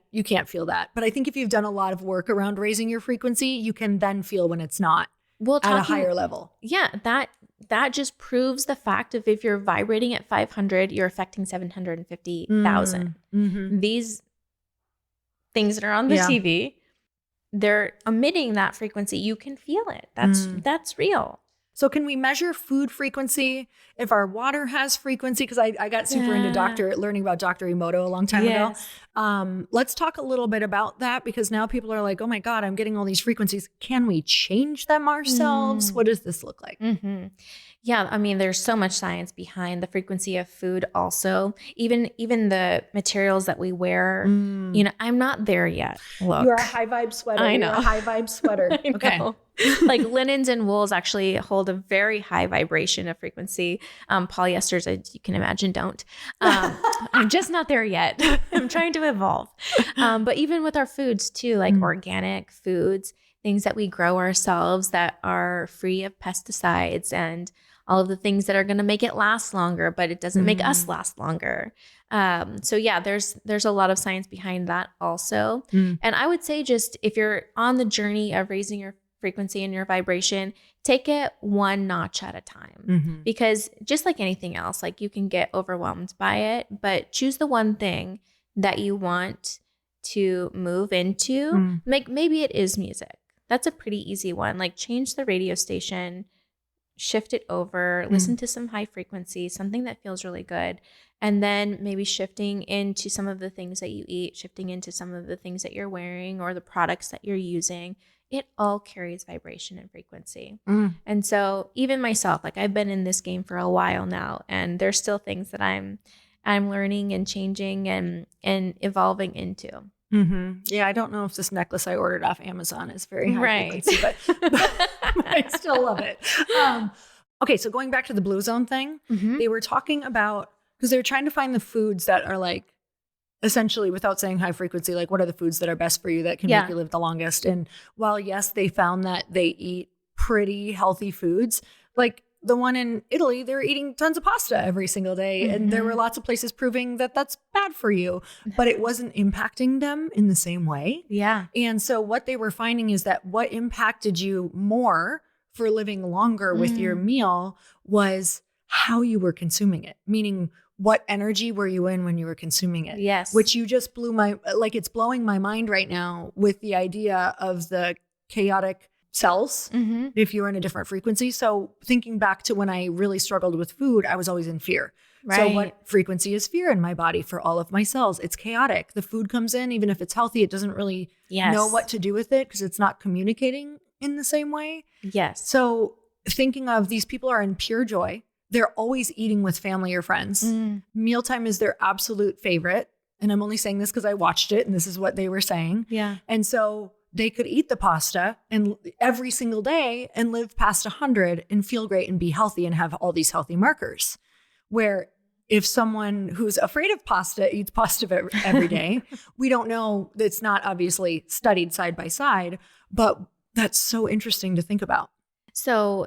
feel that. But I think if you've done a lot of work around raising your frequency, you can then feel when it's not at a higher level. Yeah, that just proves the fact of if you're vibrating at 500, you're affecting 750,000. Mm-hmm. These things that are on the TV, they're emitting that frequency. You can feel it. That's real. So can we measure food frequency if our water has frequency? Because I got super into learning about Dr. Emoto a long time ago. Let's talk a little bit about that, because now people are like, oh my God, I'm getting all these frequencies. Can we change them ourselves? What does this look like? Mm-hmm. Yeah, I mean, there's so much science behind the frequency of food also. Even the materials that we wear, I'm not there yet. Look. You're a high vibe sweater. I know. You're a high vibe sweater. Okay. Like linens and wools actually hold a very high vibration of frequency. Polyesters, as you can imagine, don't. I'm just not there yet. I'm trying to evolve. But even with our foods too, like organic foods, things that we grow ourselves that are free of pesticides and all of the things that are going to make it last longer, but it doesn't make us last longer. So yeah, there's a lot of science behind that also. And I would say just if you're on the journey of raising your frequency and your vibration, take it one notch at a time, because just like anything else, like you can get overwhelmed by it, but choose the one thing that you want to move into. Maybe it is music. That's a pretty easy one. Like change the radio station, shift it over, listen to some high frequency, something that feels really good. And then maybe shifting into some of the things that you eat, shifting into some of the things that you're wearing or the products that you're using. It all carries vibration and frequency. And so even myself, like I've been in this game for a while now, and there's still things that I'm learning and changing and evolving into. Yeah, I don't know if this necklace I ordered off Amazon is very high frequency, but I still love it. Okay, so going back to the Blue Zone thing, they were talking about, because they were trying to find the foods that are like, essentially, without saying high frequency, like what are the foods that are best for you that can make you live the longest? And while yes, they found that they eat pretty healthy foods, like the one in Italy, they're eating tons of pasta every single day. And there were lots of places proving that that's bad for you, but it wasn't impacting them in the same way. Yeah. And so what they were finding is that what impacted you more for living longer with your meal was how you were consuming it, meaning what energy were you in when you were consuming it? Yes. Which you just it's blowing my mind right now with the idea of the chaotic cells if you were in a different frequency. So thinking back to when I really struggled with food, I was always in fear. Right. So what frequency is fear in my body for all of my cells? It's chaotic. The food comes in, even if it's healthy, it doesn't really know what to do with it because it's not communicating in the same way. Yes. So thinking of these people are in pure joy. They're always eating with family or friends. Mealtime is their absolute favorite. And I'm only saying this because I watched it and this is what they were saying. Yeah. And so they could eat the pasta and every single day and live past 100 and feel great and be healthy and have all these healthy markers. Where if someone who's afraid of pasta eats pasta every day, we don't know. It's not obviously studied side by side, but that's so interesting to think about. So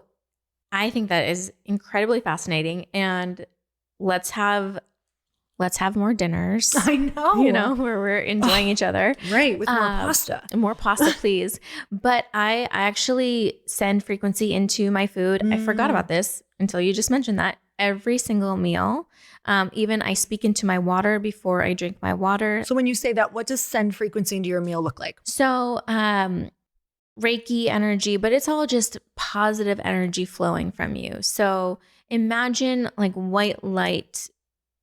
I think that is incredibly fascinating, and let's have more dinners. I know. Where we're enjoying each other. Right, with more pasta. More pasta, please. But I actually send frequency into my food. I forgot about this until you just mentioned that. Every single meal. Even I speak into my water before I drink my water. So when you say that, what does send frequency into your meal look like? So Reiki energy, but it's all just positive energy flowing from you. So imagine like white light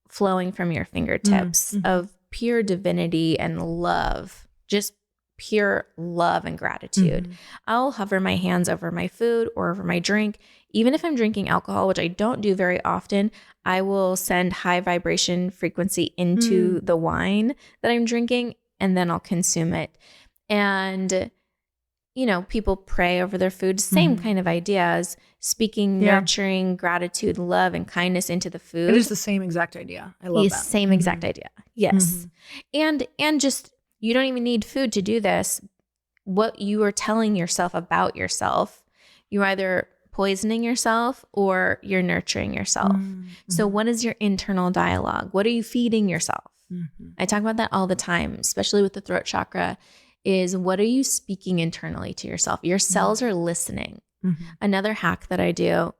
flowing from your fingertips of pure divinity and love, just pure love and gratitude. I'll hover my hands over my food or over my drink. Even if I'm drinking alcohol, which I don't do very often, I will send high vibration frequency into the wine that I'm drinking, and then I'll consume it. And, you know, people pray over their food, same kind of ideas, speaking nurturing gratitude, love, and kindness into the food. It is the same exact idea. I love that. Same exact idea. Yes. And just, you don't even need food to do this. What you are telling yourself about yourself, you're either poisoning yourself or you're nurturing yourself. So what is your internal dialogue? What are you feeding yourself? I talk about that all the time, especially with the throat chakra, is what are you speaking internally to yourself? Your cells are listening. Another hack that I do,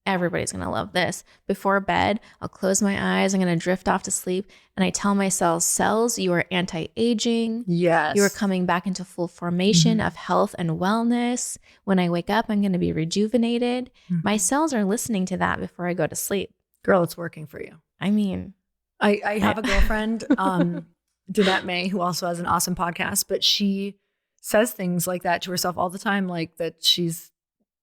everybody's going to love this. Before bed, I'll close my eyes. I'm going to drift off to sleep. And I tell my cells, you are anti-aging. Yes. You are coming back into full formation of health and wellness. When I wake up, I'm going to be rejuvenated. My cells are listening to that before I go to sleep. Girl, it's working for you. I mean, I have a girlfriend, Danette May, who also has an awesome podcast, but she says things like that to herself all the time, like that she's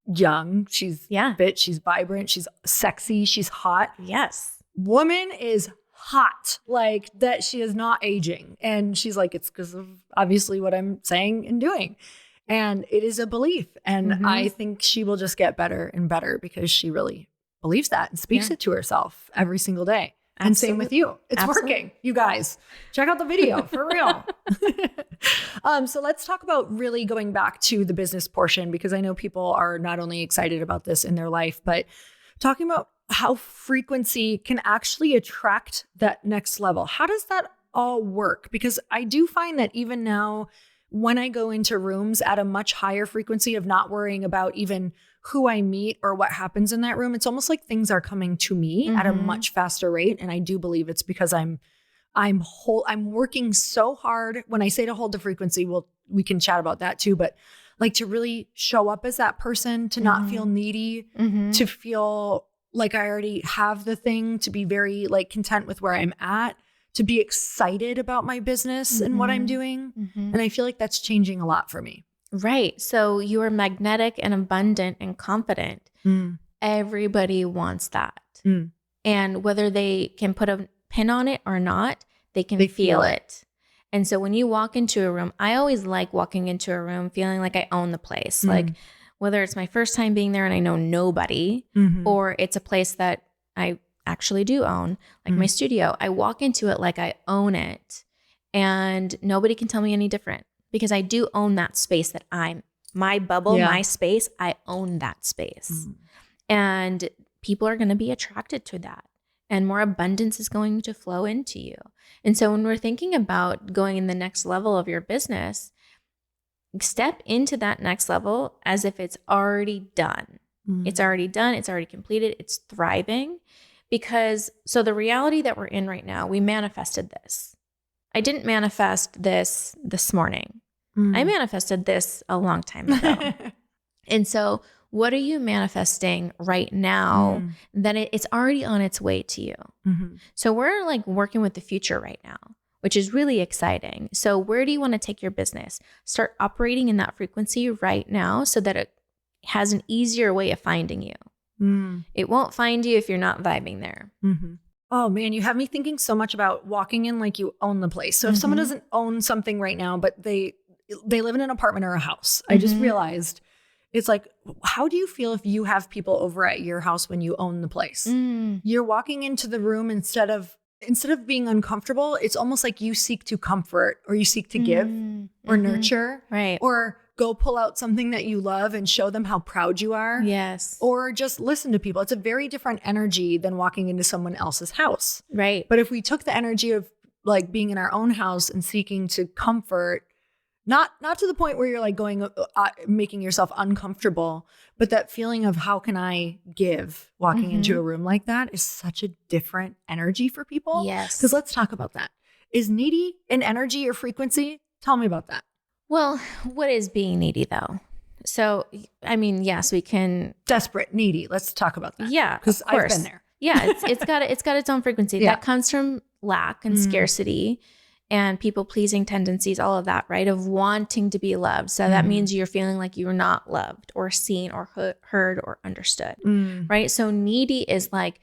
young, she's fit, she's vibrant, she's sexy, she's hot. Yes. Woman is hot, like that she is not aging. And she's like, it's because of obviously what I'm saying and doing. And it is a belief. And I think she will just get better and better because she really believes that and speaks it to herself every single day. And same with you. It's working. You guys, check out the video for real. So let's talk about really going back to the business portion, because I know people are not only excited about this in their life, but talking about how frequency can actually attract that next level. How does that all work? Because I do find that even now, when I go into rooms at a much higher frequency of not worrying about even who I meet or what happens in that room, it's almost like things are coming to me at a much faster rate. And I do believe it's because I'm working so hard. When I say to hold the frequency, we can chat about that too, but like to really show up as that person, to not feel needy, to feel like I already have the thing, to be very like content with where I'm at, to be excited about my business and what I'm doing. And I feel like that's changing a lot for me. Right. So you are magnetic and abundant and confident. Everybody wants that. And whether they can put a pin on it or not, they can feel it. And so when you walk into a room, I always like walking into a room feeling like I own the place. Like whether it's my first time being there and I know nobody, or it's a place that I actually do own, like my studio, I walk into it like I own it and nobody can tell me any different. Because I do own that space that my bubble, my space, I own that space. And people are going to be attracted to that. And more abundance is going to flow into you. And so when we're thinking about going in the next level of your business, step into that next level as if it's already done. It's already done. It's already completed. It's thriving. So the reality that we're in right now, we manifested this. I didn't manifest this morning. I manifested this a long time ago. And so what are you manifesting right now that it's already on its way to you? So we're like working with the future right now, which is really exciting. So where do you want to take your business? Start operating in that frequency right now so that it has an easier way of finding you. It won't find you if you're not vibing there. Oh man, you have me thinking so much about walking in like you own the place. So if someone doesn't own something right now, but they live in an apartment or a house, I just realized it's like, how do you feel if you have people over at your house when you own the place? You're walking into the room instead of being uncomfortable, it's almost like you seek to comfort or you seek to give or nurture, right? Or go pull out something that you love and show them how proud you are. Yes. Or just listen to people. It's a very different energy than walking into someone else's house. Right. But if we took the energy of like being in our own house and seeking to comfort, not to the point where you're like going, making yourself uncomfortable, but that feeling of how can I give walking into a room like that is such a different energy for people. Yes. Because let's talk about that. Is needy an energy or frequency? Tell me about that. Well, what is being needy though? So, I mean, yes, we can. Desperate, needy. Let's talk about that. Yeah, because I've been there. Yeah, it's got its own frequency that comes from lack and scarcity. and people pleasing tendencies, all of that, right? Of wanting to be loved. So that means you're feeling like you're not loved or seen or heard or understood, right? So needy is like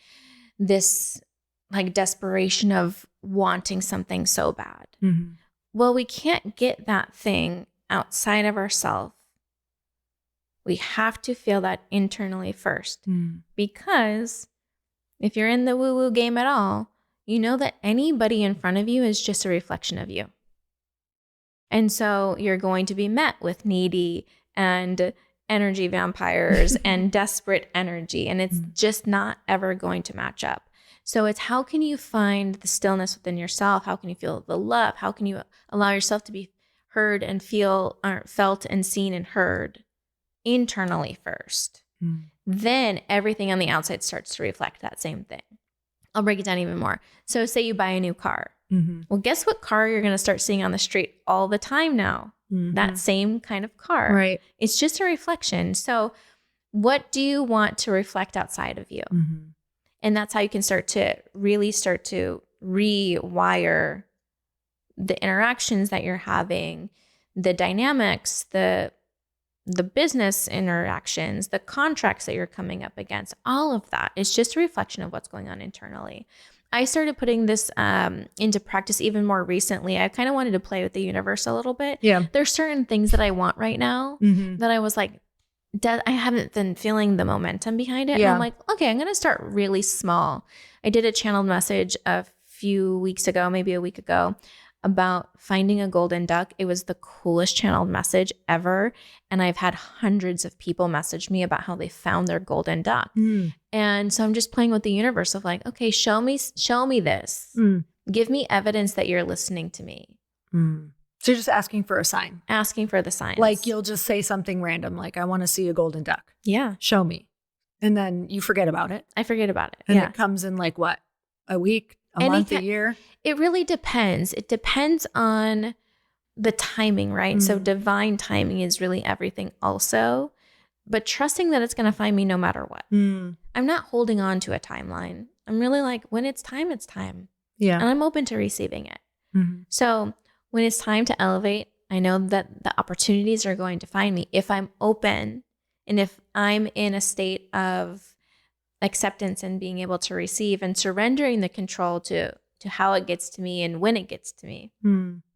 this like desperation of wanting something so bad. Well, we can't get that thing outside of ourselves. We have to feel that internally first, because if you're in the woo-woo game at all, you know that anybody in front of you is just a reflection of you. And so you're going to be met with needy and energy vampires and desperate energy, and it's just not ever going to match up. So it's how can you find the stillness within yourself? How can you feel the love? How can you allow yourself to be heard and felt and seen and heard internally first? Then everything on the outside starts to reflect that same thing. I'll break it down even more. So say you buy a new car. Well, guess what car you're going to start seeing on the street all the time now? That same kind of car. Right. It's just a reflection. So what do you want to reflect outside of you? And that's how you can start to rewire the interactions that you're having, the dynamics, the business interactions, the contracts that you're coming up against, all of that. It's just a reflection of what's going on internally. I started putting this into practice even more recently. I kind of wanted to play with the universe a little bit. Yeah. There's certain things that I want right now that I was like, I haven't been feeling the momentum behind it. Yeah. And I'm like, okay, I'm going to start really small. I did a channeled message a few weeks ago, maybe a week ago, about finding a golden duck. It was the coolest channeled message ever. And I've had hundreds of people message me about how they found their golden duck. And so I'm just playing with the universe of like, okay, show me this. Give me evidence that you're listening to me. So you're just asking for a sign. Asking for the signs. Like you'll just say something random, like, I want to see a golden duck. Yeah. Show me. And then you forget about it. I forget about it. And yeah. it comes in like what? A week, a month, a year? It really depends. It depends on the timing, right? So divine timing is really everything also. But trusting that it's going to find me no matter what. I'm not holding on to a timeline. I'm really like, when it's time, it's time. Yeah. And I'm open to receiving it. So when it's time to elevate, I know that the opportunities are going to find me if I'm open and if I'm in a state of acceptance and being able to receive and surrendering the control to how it gets to me and when it gets to me.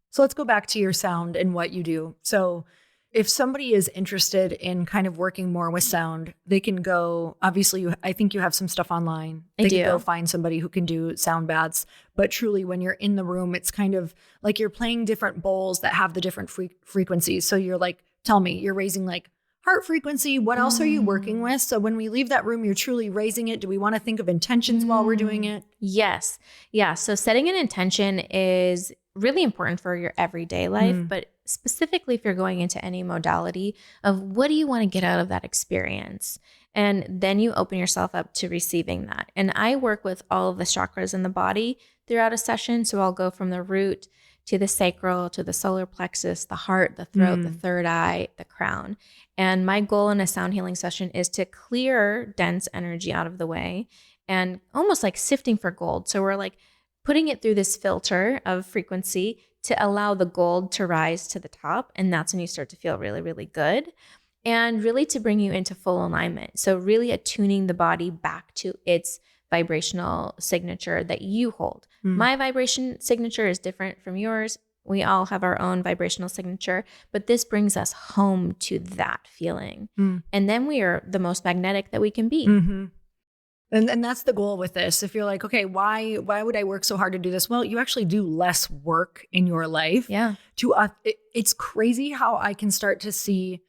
So let's go back to your sound and what you do. So if somebody is interested in kind of working more with sound, they can go, obviously, I think you have some stuff online. They can go find somebody who can do sound baths. But truly, when you're in the room, it's kind of like you're playing different bowls that have the different frequencies. So you're like, tell me, you're raising like heart frequency. What else are you working with? So when we leave that room, you're truly raising it. Do we want to think of intentions while we're doing it? Yes. Yeah. So setting an intention is really important for your everyday life, but specifically if you're going into any modality of what do you want to get out of that experience? And then you open yourself up to receiving that. And I work with all of the chakras in the body throughout a session. So I'll go from the root to the sacral, to the solar plexus, the heart, the throat, the third eye, the crown. And my goal in a sound healing session is to clear dense energy out of the way and almost like sifting for gold. So we're like putting it through this filter of frequency to allow the gold to rise to the top. And that's when you start to feel really, really good. And really to bring you into full alignment. So really attuning the body back to its vibrational signature that you hold. My vibration signature is different from yours. We all have our own vibrational signature, but this brings us home to that feeling. And then we are the most magnetic that we can be. And that's the goal with this. If you're like, okay, why would I work so hard to do this? Well, you actually do less work in your life. Yeah. It's crazy how I can start to see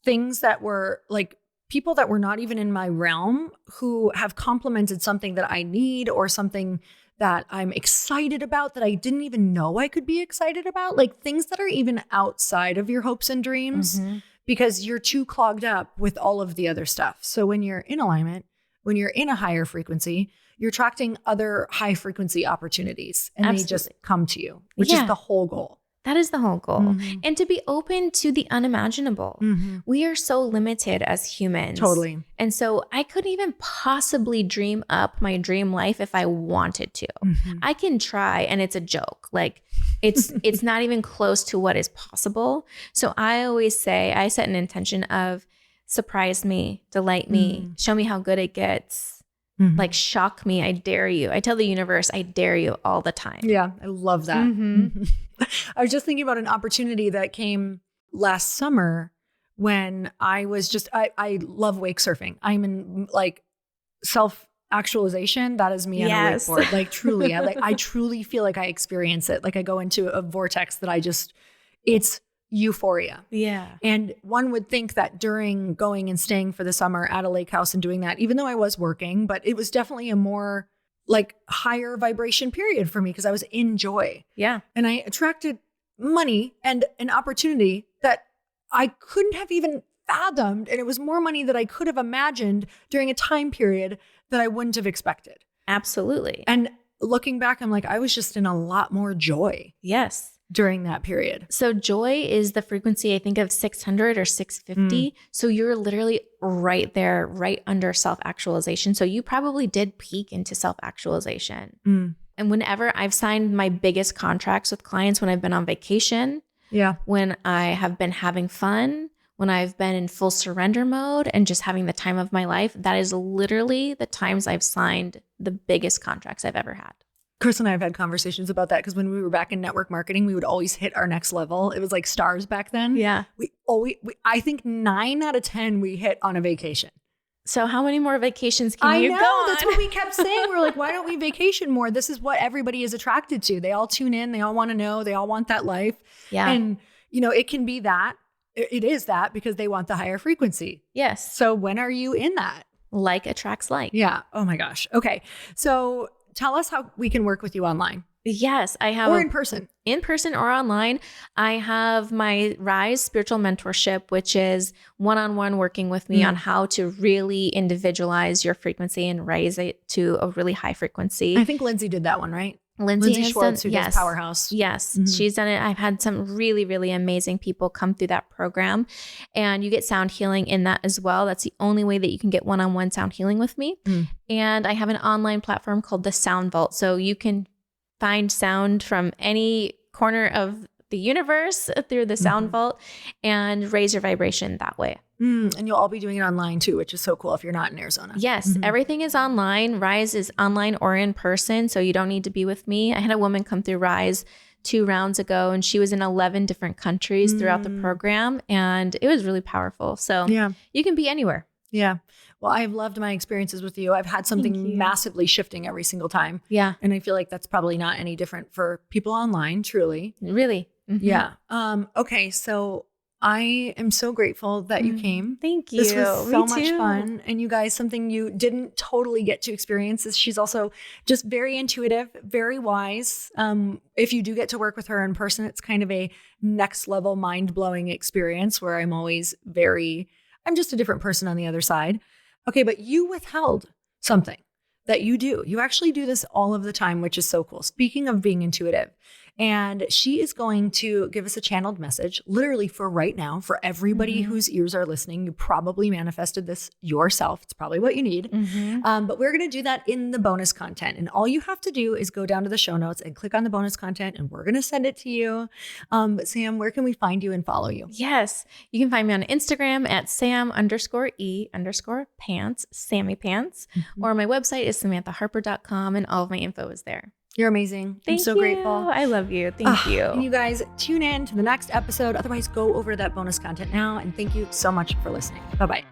things that were like people that were not even in my realm who have complemented something that I need or something that I'm excited about that I didn't even know I could be excited about. Like things that are even outside of your hopes and dreams because you're too clogged up with all of the other stuff. So when you're in alignment, when you're in a higher frequency, you're attracting other high frequency opportunities and they just come to you, which is the whole goal. That is the whole goal. And to be open to the unimaginable. We are so limited as humans. Totally. And so I couldn't even possibly dream up my dream life if I wanted to. I can try, and it's a joke. Like it's not even close to what is possible. So I always say, I set an intention of surprise me, delight me, show me how good it gets. Like shock me. I dare you. I tell the universe, I dare you all the time. Yeah, I love that. I was just thinking about an opportunity that came last summer when I was just, I love wake surfing. I'm in like self-actualization. That is me on a wakeboard. Like truly, I truly feel like I experience it. Like I go into a vortex that it's euphoria. Yeah. And one would think that during going and staying for the summer at a lake house and doing that, even though I was working, but it was definitely a more like higher vibration period for me because I was in joy. Yeah. And I attracted money and an opportunity that I couldn't have even fathomed. And it was more money that I could have imagined during a time period that I wouldn't have expected. Absolutely. And looking back, I'm like, I was just in a lot more joy. Yes. During that period. So joy is the frequency, I think, of 600 or 650. So you're literally right there, right under self-actualization. So you probably did peak into self-actualization. And whenever I've signed my biggest contracts with clients, when I've been on vacation, when I have been having fun, when I've been in full surrender mode and just having the time of my life, that is literally the times I've signed the biggest contracts I've ever had. Chris and I have had conversations about that because when we were back in network marketing, we would always hit our next level. It was like stars back then. Yeah. I think 9 out of 10 we hit on a vacation. So how many more vacations can you go on? That's what we kept saying. We're like, why don't we vacation more? This is what everybody is attracted to. They all tune in. They all want to know. They all want that life. Yeah. And, it can be that. It is that because they want the higher frequency. Yes. So when are you in that? Like attracts like. Yeah. Oh my gosh. Okay. So tell us how we can work with you online. Yes, I have. Or in person. In person or online. I have my Rise Spiritual Mentorship, which is one-on-one working with me on how to really individualize your frequency and raise it to a really high frequency. I think Lindsay did that one, right? Lindsay Schwartz, who does Powerhouse. Yes, she's done it. I've had some really, really amazing people come through that program, and you get sound healing in that as well. That's the only way that you can get one-on-one sound healing with me. And I have an online platform called the Sound Vault. So you can find sound from any corner of the universe through the Sound Vault and raise your vibration that way. And you'll all be doing it online too, which is so cool if you're not in Arizona. Yes, everything is online. Rise is online or in person, so you don't need to be with me. I had a woman come through Rise 2 rounds ago, and she was in 11 different countries throughout the program, and it was really powerful. So you can be anywhere. Yeah. Well, I've loved my experiences with you. I've had something massively shifting every single time. Yeah. And I feel like that's probably not any different for people online, truly. Really. Yeah. Okay. So I am so grateful that you came. Thank you. This was so much fun. And you guys, something you didn't totally get to experience is she's also just very intuitive, very wise. If you do get to work with her in person, it's kind of a next level mind-blowing experience where I'm just a different person on the other side. Okay, but you withheld something that you do. You actually do this all of the time, which is so cool. Speaking of being intuitive, and she is going to give us a channeled message, literally for right now, for everybody whose ears are listening. You probably manifested this yourself. It's probably what you need. But we're going to do that in the bonus content. And all you have to do is go down to the show notes and click on the bonus content, and we're going to send it to you. But Sam, where can we find you and follow you? Yes. You can find me on Instagram at Sam_E_pants, Sammy Pants, or my website is SamanthaHarper.com, and all of my info is there. You're amazing. Thank I'm so you. grateful. I love you. Thank you. And you guys tune in to the next episode. Otherwise, go over to that bonus content now. And thank you so much for listening. Bye-bye.